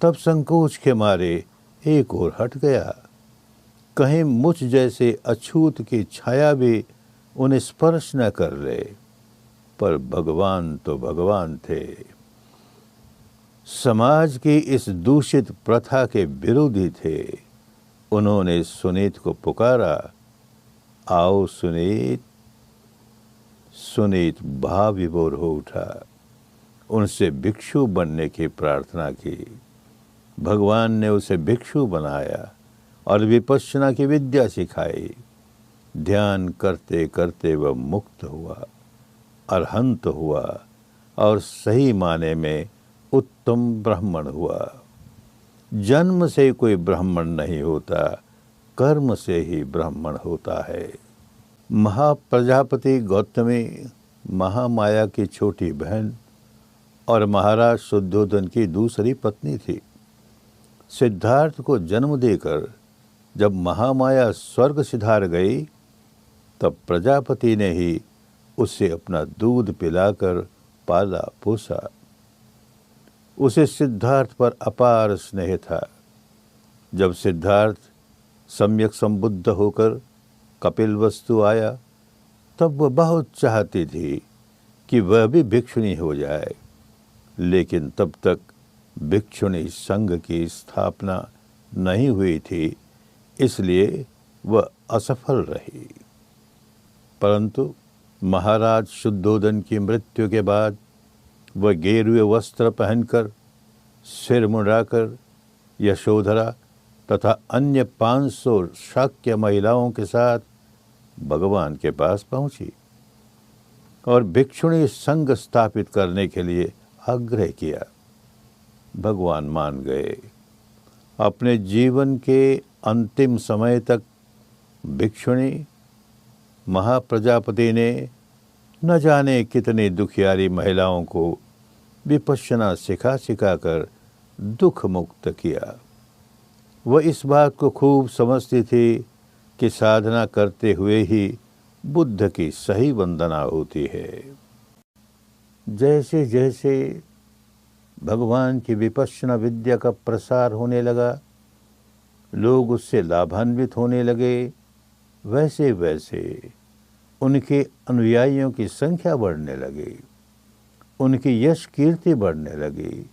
तब संकोच के मारे एक ओर हट गया। कहीं मुझ जैसे अछूत की छाया भी उन्हें स्पर्श न कर ले। पर भगवान तो भगवान थे। समाज की इस दूषित प्रथा के विरोधी थे। उन्होंने सुनीत को पुकारा, आओ सुनीत। सुनीत भाव विभोर हो उठा। उनसे भिक्षु बनने की प्रार्थना की। भगवान ने उसे भिक्षु बनाया और विपश्यना की विद्या सिखाई। ध्यान करते करते वह मुक्त हुआ, अरहंत हुआ और सही माने में उत्तम ब्राह्मण हुआ। जन्म से कोई ब्राह्मण नहीं होता, कर्म से ही ब्राह्मण होता है। महाप्रजापति गौतमी महामाया की छोटी बहन और महाराज शुद्धोधन की दूसरी पत्नी थी। सिद्धार्थ को जन्म देकर जब महामाया स्वर्ग सिधार गई, तब प्रजापति ने ही उसे अपना दूध पिलाकर पाला पोसा। उसे सिद्धार्थ पर अपार स्नेह था। जब सिद्धार्थ सम्यक संबुद्ध होकर कपिलवस्तु आया, तब वह बहुत चाहती थी कि वह भी भिक्षुणी हो जाए, लेकिन तब तक भिक्षुणी संघ की स्थापना नहीं हुई थी, इसलिए वह असफल रही। परंतु महाराज शुद्धोधन की मृत्यु के बाद वह गेरुए वस्त्र पहनकर, सिर मुंडाकर यशोधरा तथा अन्य 500 शाक्य महिलाओं के साथ भगवान के पास पहुंची और भिक्षुणी संघ स्थापित करने के लिए आग्रह किया। भगवान मान गए। अपने जीवन के अंतिम समय तक भिक्षुणी महाप्रजापति ने न जाने कितनी दुखियारी महिलाओं को विपश्यना सिखा कर दुख मुक्त किया। वह इस बात को खूब समझती थी कि साधना करते हुए ही बुद्ध की सही वंदना होती है। जैसे जैसे भगवान की विपश्यना विद्या का प्रसार होने लगा, लोग उससे लाभान्वित होने लगे, वैसे वैसे उनके अनुयायियों की संख्या बढ़ने लगी, उनकी यश कीर्ति बढ़ने लगी,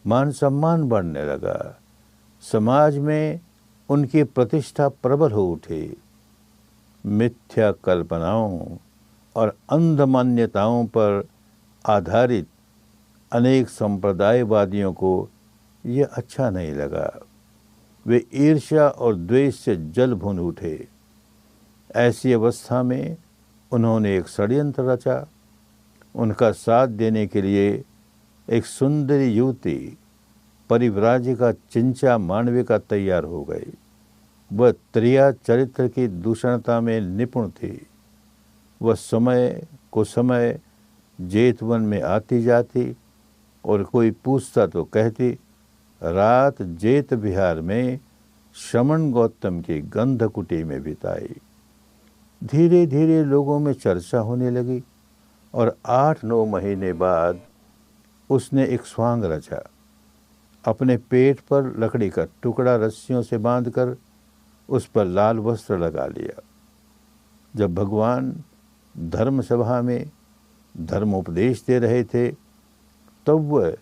मान सम्मान बढ़ने लगा, समाज में उनकी प्रतिष्ठा प्रबल हो उठी। मिथ्या कल्पनाओं और अंध मान्यताओं पर आधारित अनेक संप्रदायवादियों को यह अच्छा नहीं लगा। वे ईर्ष्या और द्वेष से जल भून उठे। ऐसी अवस्था में उन्होंने एक षड्यंत्र रचा। उनका साथ देने के लिए एक सुंदरी युवती परिव्राजिका चिंचा मांडविका तैयार हो गई। वह त्रिया चरित्र की दूषणता में निपुण थी। वह समय को समय जेतवन में आती जाती और कोई पूछता तो कहती, रात जेत विहार में श्रमण गौतम की गंधकुटी में बिताई। धीरे धीरे लोगों में चर्चा होने लगी और 8-9 महीने बाद उसने एक स्वांग रचा। अपने पेट पर लकड़ी का टुकड़ा रस्सियों से बांधकर उस पर लाल वस्त्र लगा लिया। जब भगवान धर्म सभा में धर्मोपदेश दे रहे थे, तब वह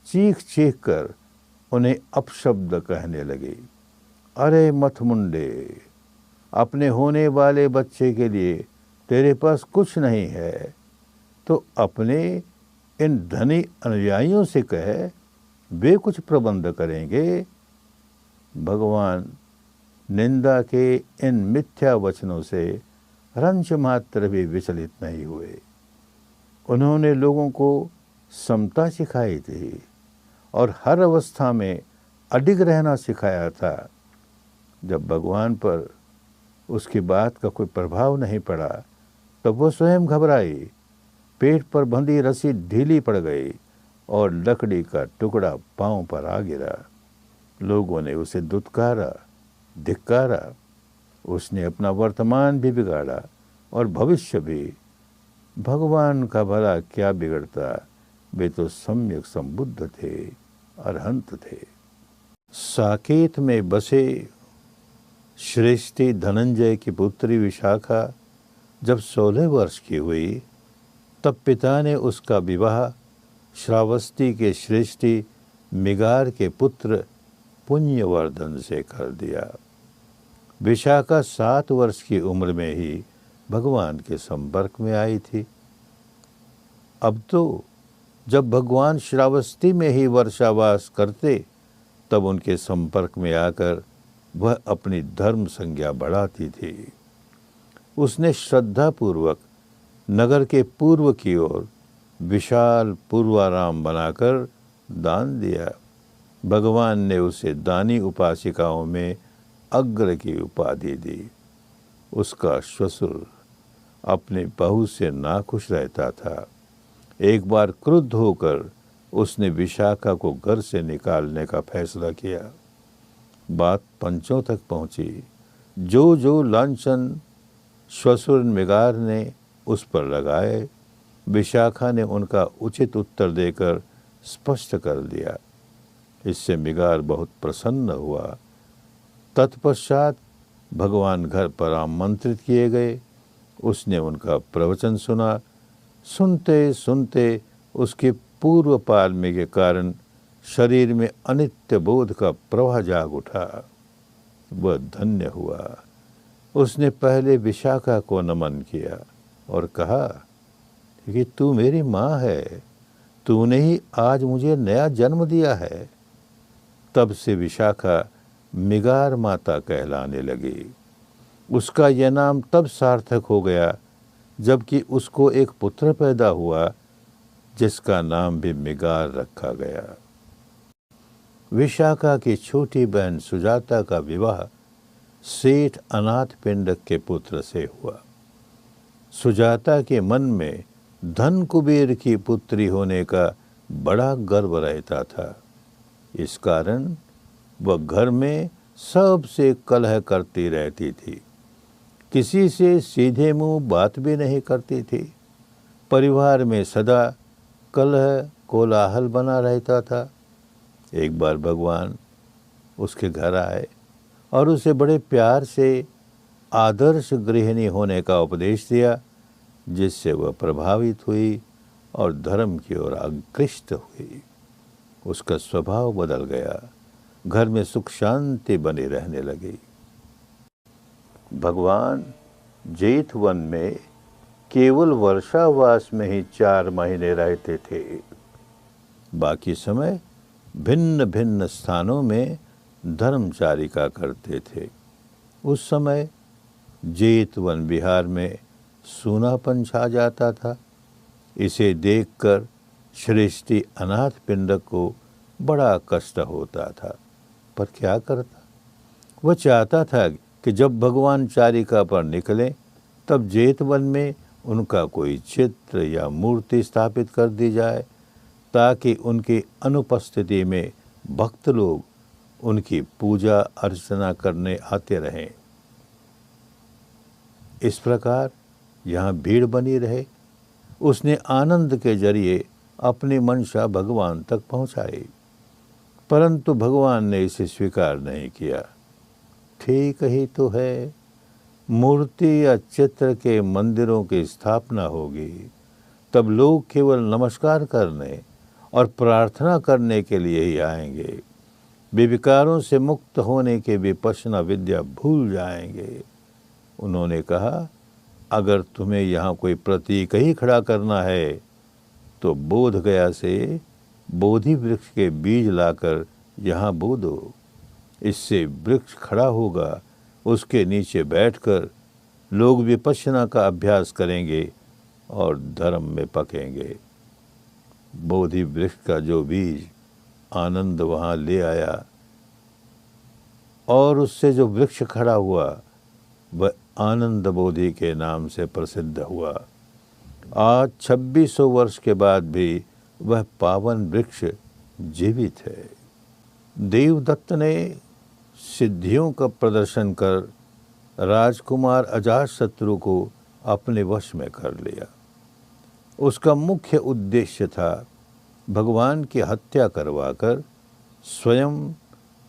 चीख चीख कर उन्हें अपशब्द कहने लगी। अरे मथमुंडे, अपने होने वाले बच्चे के लिए तेरे पास कुछ नहीं है तो अपने इन धनी अनुयायियों से कह, वे कुछ प्रबंध करेंगे। भगवान निंदा के इन मिथ्या वचनों से रंच मात्र भी विचलित नहीं हुए। उन्होंने लोगों को समता सिखाई थी और हर अवस्था में अडिग रहना सिखाया था। जब भगवान पर उसकी बात का कोई प्रभाव नहीं पड़ा, तब वो स्वयं घबराई। पेट पर बंधी रस्सी ढीली पड़ गई और लकड़ी का टुकड़ा पांव पर आ गिरा। लोगों ने उसे दुत्कारा, धिक्कारा। उसने अपना वर्तमान भी बिगाड़ा और भविष्य भी। भगवान का भला क्या बिगड़ता, वे तो सम्यक संबुद्ध थे, अरहंत थे। साकेत में बसे श्रेष्ठी धनंजय की पुत्री विशाखा जब 16 वर्ष की हुई, तब पिता ने उसका विवाह श्रावस्ती के श्रेष्ठी मिगार के पुत्र पुण्यवर्धन से कर दिया। विशाखा 7 वर्ष की उम्र में ही भगवान के संपर्क में आई थी। अब तो जब भगवान श्रावस्ती में ही वर्षावास करते, तब उनके संपर्क में आकर वह अपनी धर्म संज्ञा बढ़ाती थी। उसने श्रद्धापूर्वक नगर के पूर्व की ओर विशाल पूर्वाराम बनाकर दान दिया। भगवान ने उसे दानी उपासिकाओं में अग्र की उपाधि दी। उसका ससुर अपनी बहू से नाखुश रहता था। एक बार क्रुद्ध होकर उसने विशाखा को घर से निकालने का फैसला किया। बात पंचों तक पहुंची। जो जो लांछन ससुर मिगार ने उस पर लगाए, विशाखा ने उनका उचित उत्तर देकर स्पष्ट कर दिया। इससे मिगार बहुत प्रसन्न हुआ। तत्पश्चात भगवान घर पर आमंत्रित किए गए। उसने उनका प्रवचन सुना। सुनते सुनते उसके पूर्व पाल्मे के कारण शरीर में अनित्य बोध का प्रवाह जाग उठा। वह धन्य हुआ। उसने पहले विशाखा को नमन किया और कहा कि तू मेरी माँ है, तूने ही आज मुझे नया जन्म दिया है। तब से विशाखा मिगार माता कहलाने लगी। उसका यह नाम तब सार्थक हो गया जबकि उसको एक पुत्र पैदा हुआ, जिसका नाम भी मिगार रखा गया। विशाखा की छोटी बहन सुजाता का विवाह सेठ अनाथ पिंडक के पुत्र से हुआ। सुजाता के मन में धन कुबेर की पुत्री होने का बड़ा गर्व रहता था। इस कारण वह घर में सबसे कलह करती रहती थी। किसी से सीधे मुंह बात भी नहीं करती थी। परिवार में सदा कलह कोलाहल बना रहता था। एक बार भगवान उसके घर आए और उसे बड़े प्यार से आदर्श गृहिणी होने का उपदेश दिया, जिससे वह प्रभावित हुई और धर्म की ओर आकृष्ट हुई। उसका स्वभाव बदल गया, घर में सुख शांति बनी रहने लगी। भगवान जेठ वन में केवल वर्षावास में ही 4 महीने रहते थे। बाकी समय भिन्न भिन्न स्थानों में धर्मचारिका करते थे। उस समय जेठ वन विहार में सूनापन छा जाता था। इसे देखकर सृष्टि अनाथ पिंडक को बड़ा कष्ट होता था, पर क्या करता। वह चाहता था कि जब भगवान चारिका पर निकलें तब जेठ वन में उनका कोई चित्र या मूर्ति स्थापित कर दी जाए, ताकि उनकी अनुपस्थिति में भक्त लोग उनकी पूजा अर्चना करने आते रहें। इस प्रकार यहाँ भीड़ बनी रहे। उसने आनंद के जरिए अपनी मंशा भगवान तक पहुँचाई, परंतु भगवान ने इसे स्वीकार नहीं किया। ठीक ही तो है, मूर्ति या चित्र के मंदिरों की स्थापना होगी तब लोग केवल नमस्कार करने और प्रार्थना करने के लिए ही आएंगे। वे विकारों से मुक्त होने के विपश्यना विद्या भूल जाएंगे। उन्होंने कहा, अगर तुम्हें यहाँ कोई प्रतीक ही खड़ा करना है तो बोध गया से बोधि वृक्ष के बीज लाकर यहाँ बो दो। इससे वृक्ष खड़ा होगा, उसके नीचे बैठकर लोग विपश्यना का अभ्यास करेंगे और धर्म में पकेंगे। बोधि वृक्ष का जो बीज आनंद वहाँ ले आया और उससे जो वृक्ष खड़ा हुआ वह आनंद बोधि के नाम से प्रसिद्ध हुआ। आज 2600 वर्ष के बाद भी वह पावन वृक्ष जीवित है। देवदत्त ने सिद्धियों का प्रदर्शन कर राजकुमार अजातशत्रु को अपने वश में कर लिया। उसका मुख्य उद्देश्य था भगवान की हत्या करवाकर स्वयं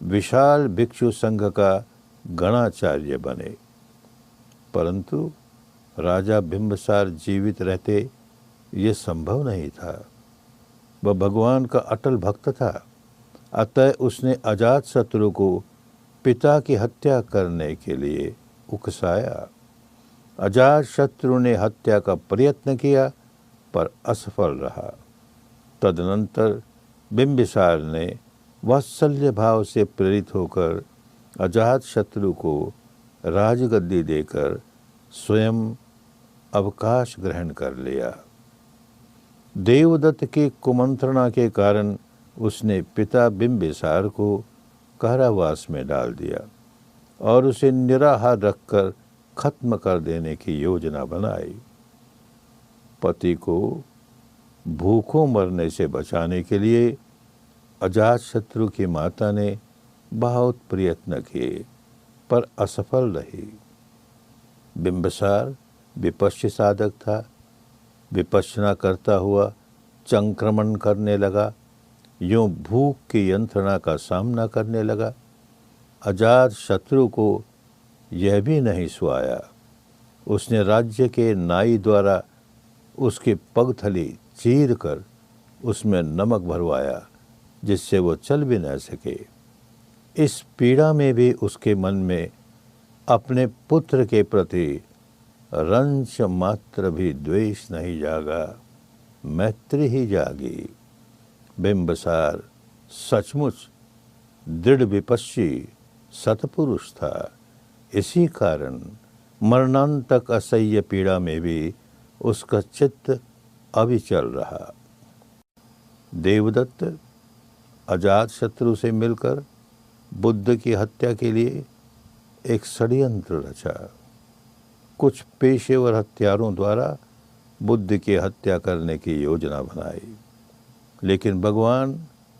विशाल भिक्षु संघ का गणाचार्य बने, परंतु राजा बिंबिसार जीवित रहते ये संभव नहीं था। वह भगवान का अटल भक्त था, अतः उसने अजातशत्रु को पिता की हत्या करने के लिए उकसाया। अजातशत्रु ने हत्या का प्रयत्न किया पर असफल रहा। तदनंतर बिंबिसार ने वात्सल्य भाव से प्रेरित होकर अजातशत्रु को राजगद्दी देकर स्वयं अवकाश ग्रहण कर लिया। देवदत्त की कुमंत्रणा के कारण उसने पिता बिंबिसार को कारावास में डाल दिया और उसे निराहार रखकर खत्म कर देने की योजना बनाई। पति को भूखों मरने से बचाने के लिए अजातशत्रु की माता ने बहुत प्रयत्न किए पर असफल रही। बिंबिसार विपश्य साधक था। विपश्यना करता हुआ संक्रमण करने लगा, यूं भूख की यंत्रणा का सामना करने लगा। अजातशत्रु को यह भी नहीं सुहाया। उसने राज्य के नाई द्वारा उसकी पगथली चीर कर उसमें नमक भरवाया, जिससे वो चल भी न सके। इस पीड़ा में भी उसके मन में अपने पुत्र के प्रति रंच मात्र भी द्वेष नहीं जागा, मैत्री ही जागी। बिंबिसार सचमुच दृढ़ विपश्ची सतपुरुष था। इसी कारण मरणांतक असह्य पीड़ा में भी उसका चित्त अविचल रहा। देवदत्त अजातशत्रु से मिलकर बुद्ध की हत्या के लिए एक षड्यंत्र रचा। कुछ पेशेवर हत्यारों द्वारा बुद्ध की हत्या करने की योजना बनाई, लेकिन भगवान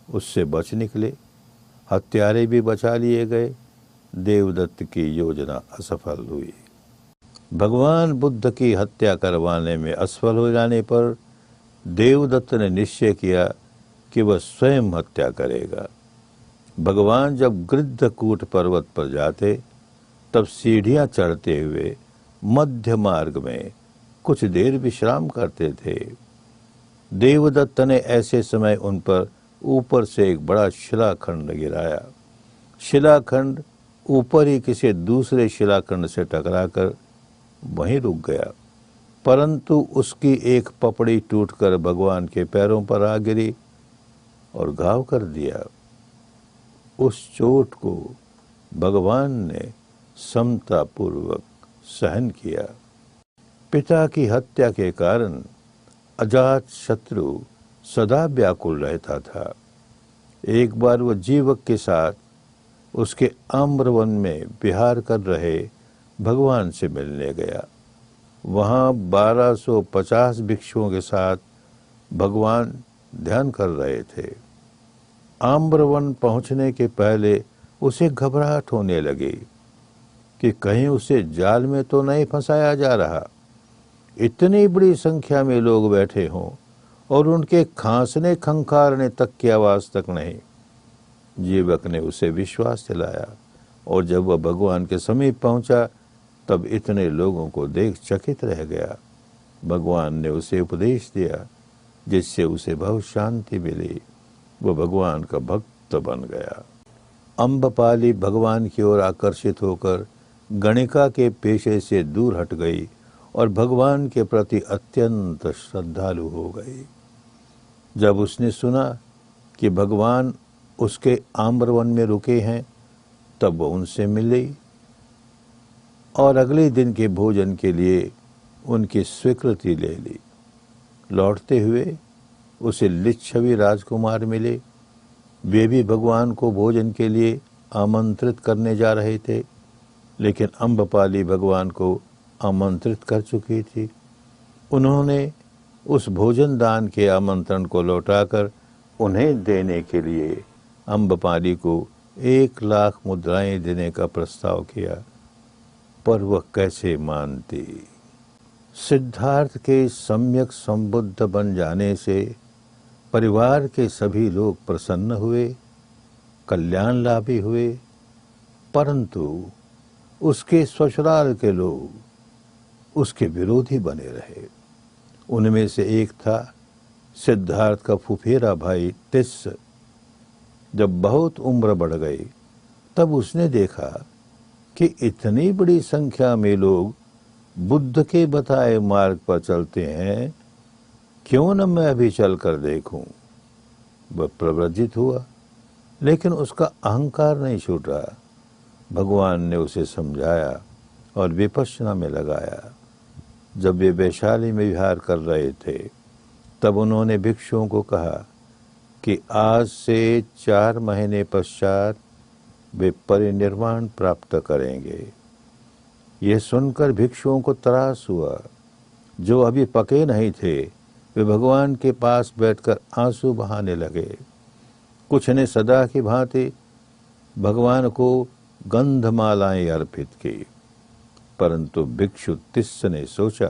उससे बच निकले। हत्यारे भी बचा लिए गए। देवदत्त की योजना असफल हुई। भगवान बुद्ध की हत्या करवाने में असफल हो जाने पर देवदत्त ने निश्चय किया कि वह स्वयं हत्या करेगा। भगवान जब गृद्धकूट पर्वत पर जाते तब सीढ़ियां चढ़ते हुए मध्य मार्ग में कुछ देर विश्राम करते थे। देवदत्त ने ऐसे समय उन पर ऊपर से एक बड़ा शिलाखंड गिराया। शिलाखंड ऊपर ही किसी दूसरे शिलाखंड से टकराकर वहीं रुक गया, परंतु उसकी एक पपड़ी टूटकर भगवान के पैरों पर आ गिरी और घाव कर दिया। उस चोट को भगवान ने समतापूर्वक सहन किया। पिता की हत्या के कारण अजात शत्रु सदा व्याकुल रहता था। एक बार वह जीवक के साथ उसके आम्रवन में विहार कर रहे भगवान से मिलने गया। वहां 1250 भिक्षुओं के साथ भगवान ध्यान कर रहे थे। आम्रवन पहुंचने के पहले उसे घबराहट होने लगी कि कहीं उसे जाल में तो नहीं फंसाया जा रहा। इतनी बड़ी संख्या में लोग बैठे हों और उनके खांसने खंखारने तक की आवाज तक नहीं। जीवक ने उसे विश्वास दिलाया और जब वह भगवान के समीप पहुंचा तब इतने लोगों को देख चकित रह गया। भगवान ने उसे उपदेश दिया जिससे उसे बहुत शांति मिली। वह भगवान का भक्त बन गया। अम्बपाली भगवान की ओर आकर्षित होकर गणिका के पेशे से दूर हट गई और भगवान के प्रति अत्यंत श्रद्धालु हो गई। जब उसने सुना कि भगवान उसके आम्रवन में रुके हैं तब वह उनसे मिली और अगले दिन के भोजन के लिए उनकी स्वीकृति ले ली। लौटते हुए उसे लिच्छवी राजकुमार मिले। वे भी भगवान को भोजन के लिए आमंत्रित करने जा रहे थे, लेकिन अम्बपाली भगवान को आमंत्रित कर चुकी थी। उन्होंने उस भोजन दान के आमंत्रण को लौटाकर उन्हें देने के लिए अम्बपाली को 1,00,000 मुद्राएं देने का प्रस्ताव किया, पर वह कैसे मानती। सिद्धार्थ के सम्यक संबुद्ध बन जाने से परिवार के सभी लोग प्रसन्न हुए, कल्याण लाभी हुए, परंतु उसके ससुराल के लोग उसके विरोधी बने रहे। उनमें से एक था सिद्धार्थ का फुफेरा भाई तिस्स। जब बहुत उम्र बढ़ गई तब उसने देखा कि इतनी बड़ी संख्या में लोग बुद्ध के बताए मार्ग पर चलते हैं, क्यों न मैं भी चल कर देखूं। वह प्रव्रजित हुआ, लेकिन उसका अहंकार नहीं छूटा। भगवान ने उसे समझाया और विपश्यना में लगाया। जब वे वैशाली में विहार कर रहे थे तब उन्होंने भिक्षुओं को कहा कि आज से 4 महीने पश्चात वे परिनिर्वाण प्राप्त करेंगे। ये सुनकर भिक्षुओं को त्रास हुआ। जो अभी पके नहीं थे वे भगवान के पास बैठकर आंसू बहाने लगे। कुछ ने सदा की भांति भगवान को गंधमालाएं अर्पित की, परंतु भिक्षु तिस्स ने सोचा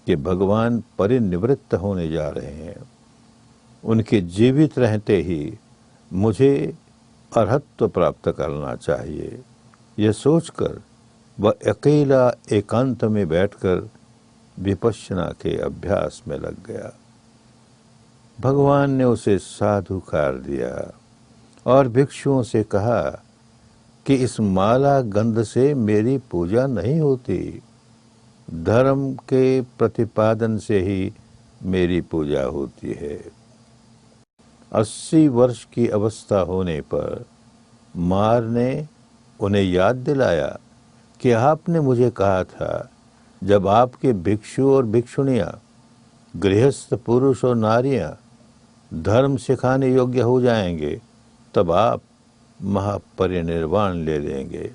कि भगवान परिनिवृत्त होने जा रहे हैं, उनके जीवित रहते ही मुझे अर्हत्व प्राप्त करना चाहिए। यह सोचकर वह अकेला एकांत में बैठकर विपश्यना के अभ्यास में लग गया। भगवान ने उसे साधुकार दिया और भिक्षुओं से कहा कि इस माला गंध से मेरी पूजा नहीं होती, धर्म के प्रतिपादन से ही मेरी पूजा होती है। 80 वर्ष की अवस्था होने पर मार ने उन्हें याद दिलाया कि आपने मुझे कहा था जब आपके भिक्षु और भिक्षुणियां, गृहस्थ पुरुष और नारियां धर्म सिखाने योग्य हो जाएंगे तब आप महापरिनिर्वाण ले लेंगे।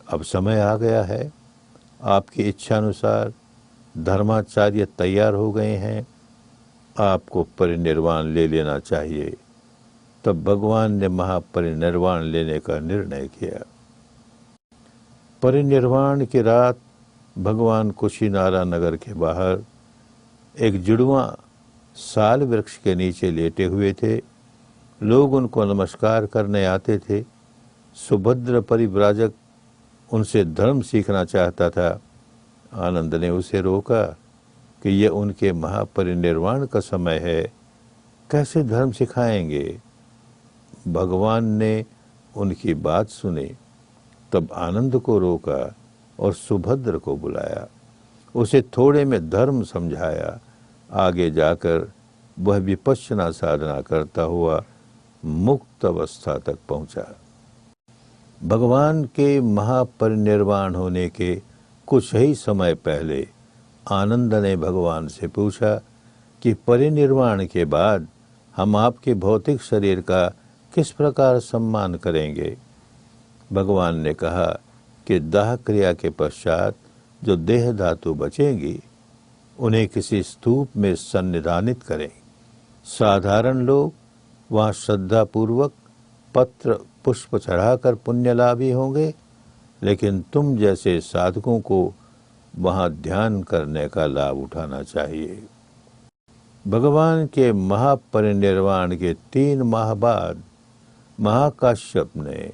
अब समय आ गया है, आपकी इच्छा अनुसार धर्माचार्य तैयार हो गए हैं, आपको परिनिर्वाण ले लेना चाहिए। तब भगवान ने महापरिनिर्वाण लेने का निर्णय किया। परिनिर्वाण की रात भगवान कुशीनारा नगर के बाहर एक जुड़वा साल वृक्ष के नीचे लेटे हुए थे। लोग उनको नमस्कार करने आते थे। सुभद्र परिव्राजक उनसे धर्म सीखना चाहता था। आनंद ने उसे रोका कि यह उनके महापरिनिर्वाण का समय है, कैसे धर्म सिखाएंगे। भगवान ने उनकी बात सुनी। तब आनंद को रोका और सुभद्र को बुलाया, उसे थोड़े में धर्म समझाया। आगे जाकर वह विपश्यना साधना करता हुआ मुक्त अवस्था तक पहुंचा। भगवान के महापरिनिर्वाण होने के कुछ ही समय पहले आनंद ने भगवान से पूछा कि परिनिर्वाण के बाद हम आपके भौतिक शरीर का किस प्रकार सम्मान करेंगे। भगवान ने कहा कि दाह क्रिया के पश्चात जो देह धातु बचेंगी उन्हें किसी स्तूप में सन्निधानित करें। साधारण लोग वहाँ श्रद्धापूर्वक पत्र पुष्प चढ़ाकर पुण्यलाभी होंगे, लेकिन तुम जैसे साधकों को वहाँ ध्यान करने का लाभ उठाना चाहिए। भगवान के महापरिनिर्वाण के 3 माह बाद महाकाश्यप ने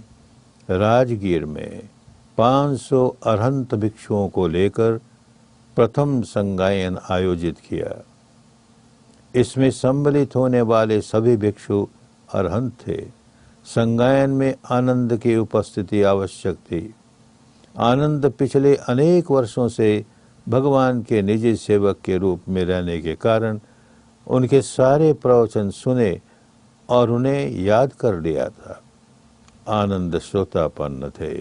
राजगीर में 500 अरहंत भिक्षुओं को लेकर प्रथम संगायन आयोजित किया। इसमें सम्मिलित होने वाले सभी भिक्षु अरहंत थे। संगायन में आनंद की उपस्थिति आवश्यक थी। आनंद पिछले अनेक वर्षों से भगवान के निजी सेवक के रूप में रहने के कारण उनके सारे प्रवचन सुने और उन्हें याद कर लिया था। आनंद श्रोतापन्न थे,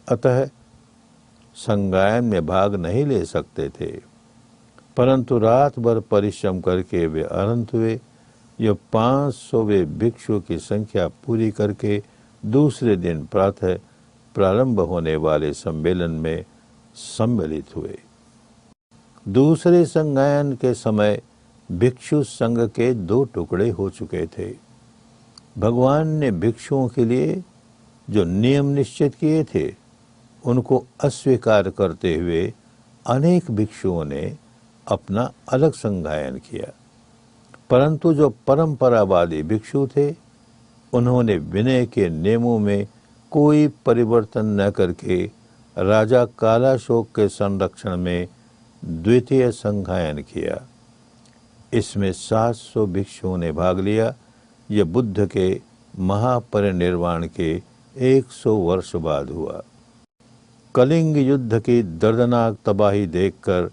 अतः संगायन में भाग नहीं ले सकते थे, परंतु रात भर परिश्रम करके वे अरहंत हुए। ये 500वें भिक्षु की संख्या पूरी करके दूसरे दिन प्रातः प्रारंभ होने वाले सम्मेलन में सम्मिलित हुए। दूसरे संगायन के समय भिक्षु संघ के 2 टुकड़े हो चुके थे। भगवान ने भिक्षुओं के लिए जो नियम निश्चित किए थे उनको अस्वीकार करते हुए अनेक भिक्षुओं ने अपना अलग संगायन किया, परंतु जो परंपरावादी भिक्षु थे उन्होंने विनय के नियमों में कोई परिवर्तन न करके राजा कालाशोक के संरक्षण में द्वितीय संगायन किया। इसमें 700 भिक्षुओं ने भाग लिया। यह बुद्ध के महापरिनिर्वाण के 100 वर्ष बाद हुआ। कलिंग युद्ध की दर्दनाक तबाही देखकर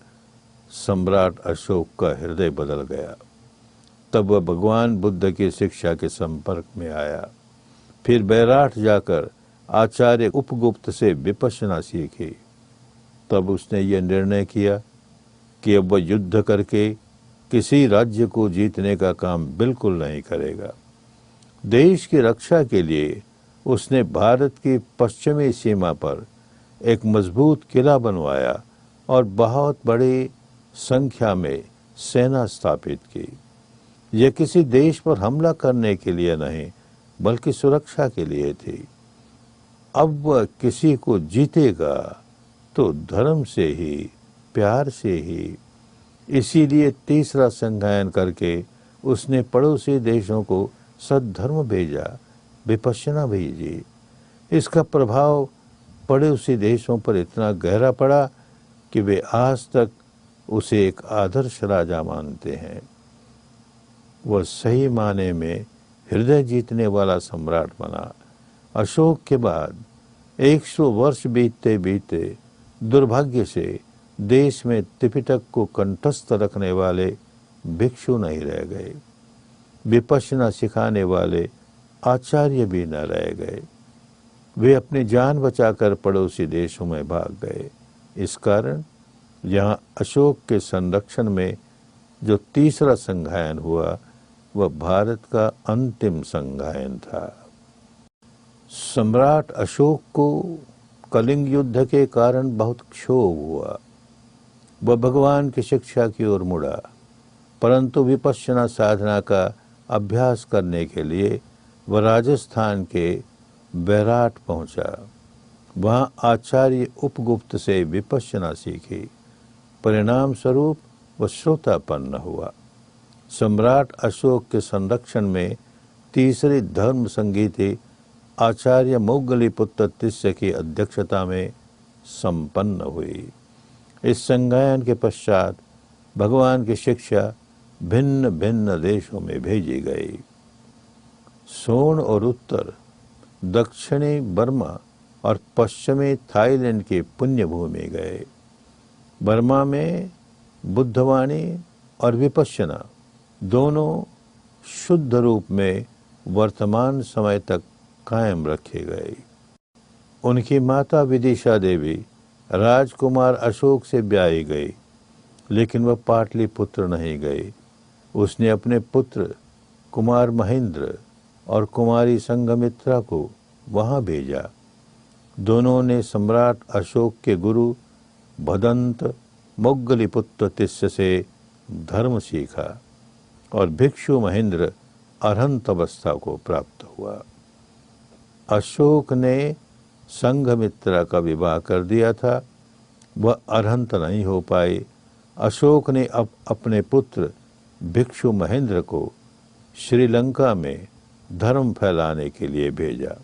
सम्राट अशोक का हृदय बदल गया। तब वह भगवान बुद्ध की शिक्षा के संपर्क में आया। फिर बैराठ जाकर आचार्य उपगुप्त से विपश्यना सीखी। तब उसने यह निर्णय किया कि अब वह युद्ध करके किसी राज्य को जीतने का काम बिल्कुल नहीं करेगा। देश की रक्षा के लिए उसने भारत की पश्चिमी सीमा पर एक मजबूत किला बनवाया और बहुत बड़ी संख्या में सेना स्थापित की। यह किसी देश पर हमला करने के लिए नहीं, बल्कि सुरक्षा के लिए थी। अब वह किसी को जीतेगा तो धर्म से ही, प्यार से ही। इसीलिए तीसरा संगायन करके उसने पड़ोसी देशों को सद्धर्म भेजा, विपश्यना भेजी। इसका प्रभाव पड़ोसी देशों पर इतना गहरा पड़ा कि वे आज तक उसे एक आदर्श राजा मानते हैं। वह सही माने में हृदय जीतने वाला सम्राट बना। अशोक के बाद 100 वर्ष बीतते बीतते दुर्भाग्य से देश में त्रिपिटक को कंठस्थ रखने वाले भिक्षु नहीं रह गए। विपश्यना सिखाने वाले आचार्य भी न रह गए। वे अपनी जान बचाकर पड़ोसी देशों में भाग गए। इस कारण यहाँ अशोक के संरक्षण में जो तीसरा संगायन हुआ वह भारत का अंतिम संगायन था। सम्राट अशोक को कलिंग युद्ध के कारण बहुत क्षोभ हुआ। वह भगवान की शिक्षा की ओर मुड़ा, परंतु विपश्यना साधना का अभ्यास करने के लिए वह राजस्थान के बैराठ पहुंचा। वहाँ आचार्य उपगुप्त से विपश्यना सीखी। परिणाम स्वरूप वह श्रोतापन्न हुआ। सम्राट अशोक के संरक्षण में तीसरी धर्म संगीति आचार्य मोग्गलीपुत्र तिस्य की अध्यक्षता में संपन्न हुई। इस संगायन के पश्चात भगवान की शिक्षा भिन्न भिन्न देशों में भेजी गई। सोन और उत्तर, दक्षिणी बर्मा और पश्चिमी थाईलैंड की पुण्य भूमि गए। बर्मा में बुद्धवाणी और विपश्यना दोनों शुद्ध रूप में वर्तमान समय तक कायम रखे गए। उनकी माता विदिशा देवी राजकुमार अशोक से ब्याही गई, लेकिन वह पाटलिपुत्र नहीं गई। उसने अपने पुत्र कुमार महेंद्र और कुमारी संघमित्रा को वहां भेजा। दोनों ने सम्राट अशोक के गुरु भदंत मोग्गलीपुत्र तिस्य से धर्म सीखा और भिक्षु महेंद्र अरहंत अवस्था को प्राप्त हुआ। अशोक ने संघमित्रा का विवाह कर दिया था, वह अरहंत नहीं हो पाई। अशोक ने अब अपने पुत्र भिक्षु महेंद्र को श्रीलंका में धर्म फैलाने के लिए भेजा।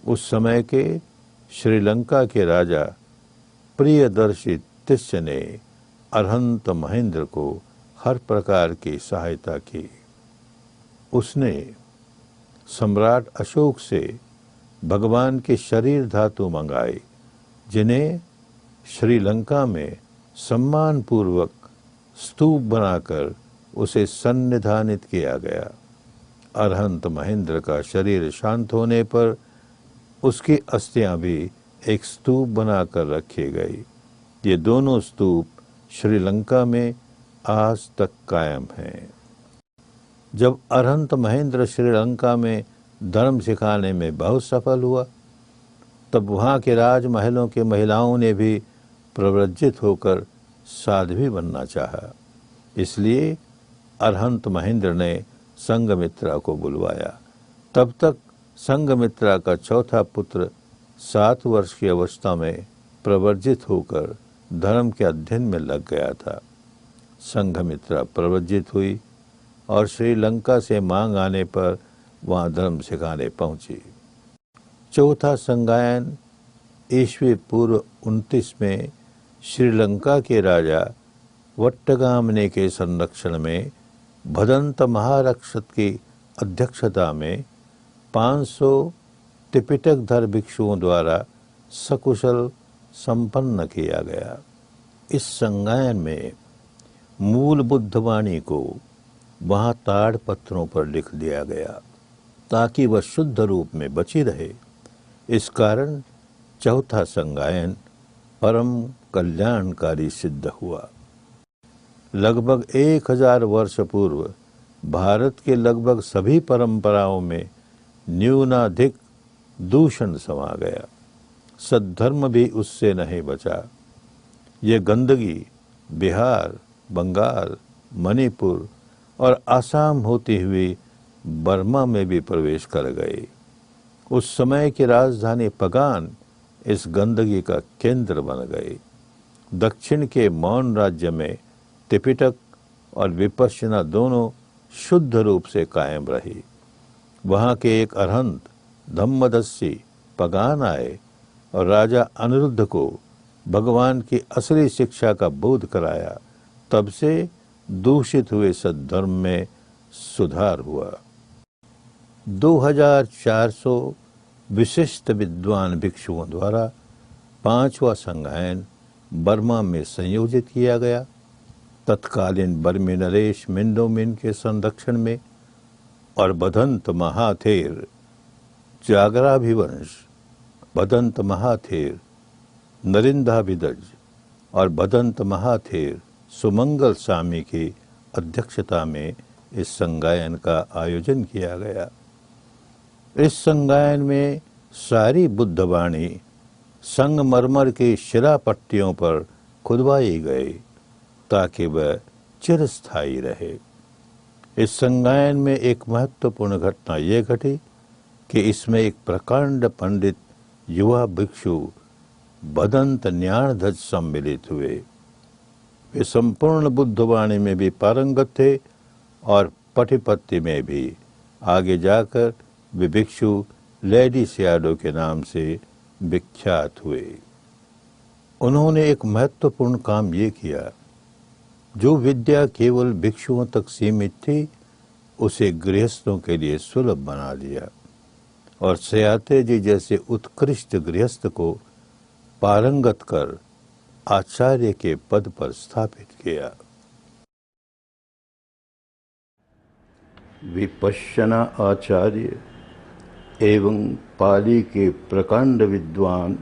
उस समय के श्रीलंका के राजा प्रियदर्शी तिस्य ने अरहंत महेंद्र को हर प्रकार की सहायता की। उसने सम्राट अशोक से भगवान के शरीर धातु मंगाए, जिन्हें श्रीलंका में सम्मान पूर्वक स्तूप बनाकर उसे सन्निधानित किया गया। अरहंत महेंद्र का शरीर शांत होने पर उसकी अस्थियां भी एक स्तूप बनाकर रखी गई। ये दोनों स्तूप श्रीलंका में आज तक कायम हैं। जब अरहंत महेंद्र श्रीलंका में धर्म सिखाने में बहुत सफल हुआ, तब वहाँ के राजमहलों की महिलाओं ने भी प्रव्रजित होकर साध्वी बनना चाहा। इसलिए अरहंत महेंद्र ने संघमित्रा को बुलवाया। तब तक संघमित्रा का चौथा पुत्र 7 वर्ष की अवस्था में प्रव्रजित होकर धर्म के अध्ययन में लग गया था। संघमित्रा प्रव्रजित हुई और श्रीलंका से मांग आने पर वहां धर्म सिखाने पहुंची। चौथा संगायन ईस्वी पूर्व 29 में श्रीलंका के राजा वट्टगामने के संरक्षण में भदंत महारक्षत की अध्यक्षता में 500 त्रिपिटकधर भिक्षुओं द्वारा सकुशल संपन्न किया गया। इस संगायन में मूल बुद्धवाणी को वहां ताड़ पत्थरों पर लिख दिया गया ताकि वह शुद्ध रूप में बची रहे। इस कारण चौथा संगायन परम कल्याणकारी सिद्ध हुआ। लगभग 1000 वर्ष पूर्व भारत के लगभग सभी परंपराओं में न्यूनाधिक दूषण समा गया। सद्धर्म भी उससे नहीं बचा। ये गंदगी बिहार, बंगाल, मणिपुर और आसाम होती हुई बर्मा में भी प्रवेश कर गई। उस समय की राजधानी पगान इस गंदगी का केंद्र बन गई। दक्षिण के मौन राज्य में त्रिपिटक और विपश्यना दोनों शुद्ध रूप से कायम रही। वहाँ के एक अरहंत धम्मदस्सी पगान आए और राजा अनिरुद्ध को भगवान की असली शिक्षा का बोध कराया। तब से दूषित हुए सद्धर्म में सुधार हुआ। 2400 विशिष्ट विद्वान भिक्षुओं द्वारा 5वां संगायन बर्मा में संयोजित किया गया। तत्कालीन बर्मी नरेश मिंडोमिन के संरक्षण में और बदंत महाथेर जागराभिवंश, बदंत महाथेर नरिंदाभिदज और बदंत महाथेर सुमंगल स्वामी की अध्यक्षता में इस संगायन का आयोजन किया गया। इस संगायन में सारी बुद्धवाणी संगमरमर की शिला पट्टियों पर खुदवाई गई ताकि वह चिरस्थायी रहे। इस संगायन में एक महत्वपूर्ण घटना यह घटी कि इसमें एक प्रकांड पंडित युवा भिक्षु बदंत न्याणध्वज सम्मिलित हुए। वे संपूर्ण बुद्धवाणी में भी पारंगत थे और पटिपत्ति में भी। आगे जाकर वे भिक्षु लेडी सियाडो के नाम से विख्यात हुए। उन्होंने एक महत्वपूर्ण काम ये किया, जो विद्या केवल भिक्षुओं तक सीमित थी उसे गृहस्थों के लिए सुलभ बना दिया और सयाते जी जैसे उत्कृष्ट गृहस्थ को पारंगत कर आचार्य के पद पर स्थापित किया। विपश्यना आचार्य एवं पाली के प्रकांड विद्वान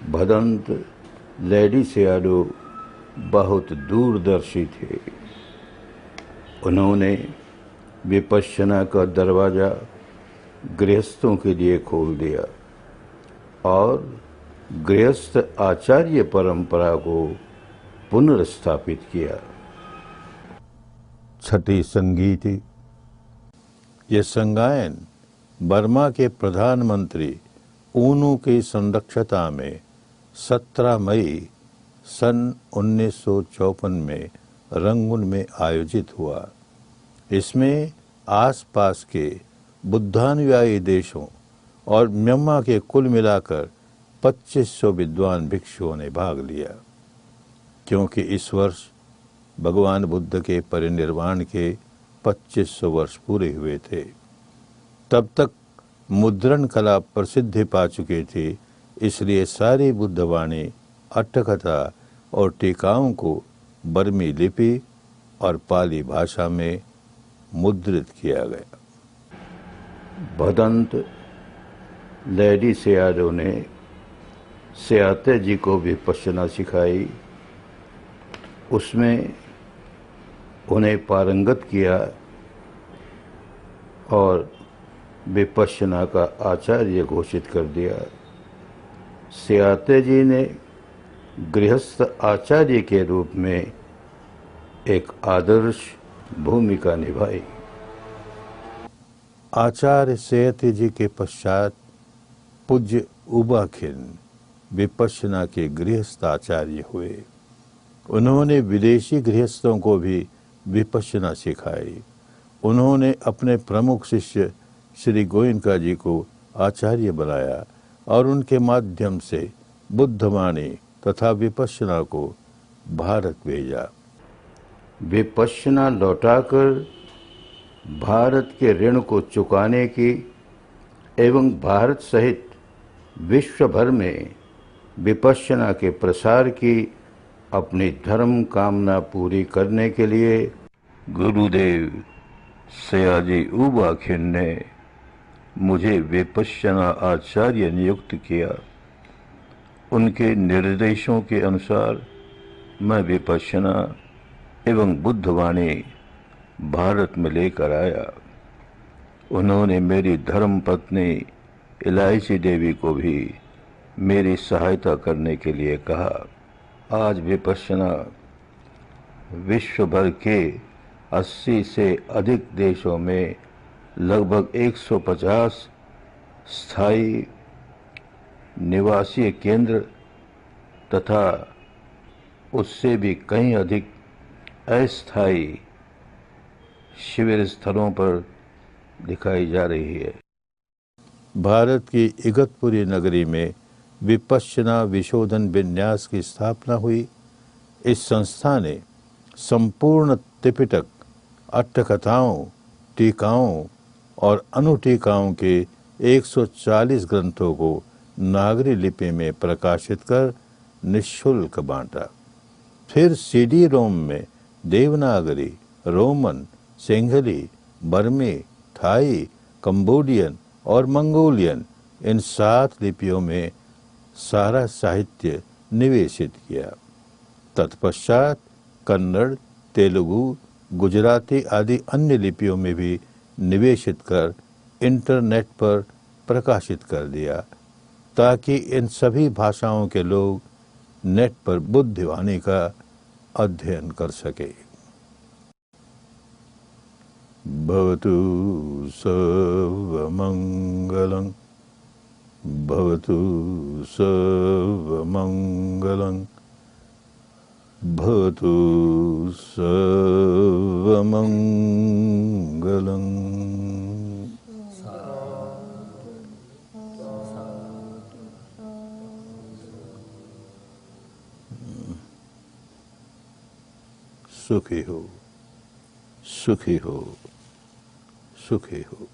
भदंत लेडी सियाडो बहुत दूरदर्शी थे। उन्होंने विपश्यना का दरवाज़ा गृहस्थों के लिए खोल दिया और गृहस्थ आचार्य परंपरा को पुनर्स्थापित किया। छठी संगीति। यह संगायन बर्मा के प्रधानमंत्री ऊनू की संरक्षता में 17 मई सन 1954 में रंगून में आयोजित हुआ। इसमें आसपास के बुद्धानुयायी देशों और म्यांमार के कुल मिलाकर 2500 विद्वान भिक्षुओं ने भाग लिया। क्योंकि इस वर्ष भगवान बुद्ध के परिनिर्वाण के 2500 वर्ष पूरे हुए थे। तब तक मुद्रण कला प्रसिद्धि पा चुकी थी, इसलिए सारी बुद्धवाणी, अट्टकथा और टीकाओं को बर्मी लिपि और पाली भाषा में मुद्रित किया गया। भदंत लेडी सियाडो ने सयाते जी को विपश्यना सिखाई। उसमें उन्हें पारंगत किया और विपश्यना का आचार्य घोषित कर दिया। सयाते जी ने गृहस्थ आचार्य के रूप में एक आदर्श भूमिका निभाई। आचार्य सयाते जी के पश्चात पूज्य उबा खिन विपश्यना के गृहस्थ आचार्य हुए। उन्होंने विदेशी गृहस्थों को भी विपश्यना सिखाई। उन्होंने अपने प्रमुख शिष्य श्री गोयनका जी को आचार्य बनाया और उनके माध्यम से बुद्धवाणी तथा विपश्यना को भारत भेजा। विपश्यना लौटाकर भारत के ऋण को चुकाने की एवं भारत सहित विश्व भर में विपश्यना के प्रसार की अपनी धर्म कामना पूरी करने के लिए गुरुदेव सयाजी उबा खिन ने मुझे विपश्यना आचार्य नियुक्त किया। उनके निर्देशों के अनुसार मैं विपश्यना एवं बुद्धवाणी भारत में लेकर आया। उन्होंने मेरी धर्म पत्नी इलायची देवी को भी मेरी सहायता करने के लिए कहा। आज विपश्यना विश्व भर के 80 से अधिक देशों में लगभग 150 स्थायी निवासीय केंद्र तथा उससे भी कहीं अधिक अस्थायी शिविर स्थलों पर दिखाई जा रही है। भारत की इगतपुरी नगरी में विपश्यना विशोधन विन्यास की स्थापना हुई। इस संस्था ने संपूर्ण त्रिपिटक, अट्टकथाओं, टीकाओं और अनुटीकाओं के 140 ग्रंथों को नागरी लिपि में प्रकाशित कर निःशुल्क बांटा। फिर सीडी रोम में देवनागरी, रोमन, सिंहली, बर्मी, थाई, कंबोडियन और मंगोलियन इन 7 लिपियों में सारा साहित्य निवेशित किया। तत्पश्चात कन्नड़, तेलुगु, गुजराती आदि अन्य लिपियों में भी निवेशित कर इंटरनेट पर प्रकाशित कर दिया, ताकि इन सभी भाषाओं के लोग नेट पर बुद्धवाणी का अध्ययन कर सके। भवतु सर्वमंगलं, भवतु सर्वमंगलं, भवतु सर्वमङ्गलम्। सुखी हो, सुखी हो, सुखी हो।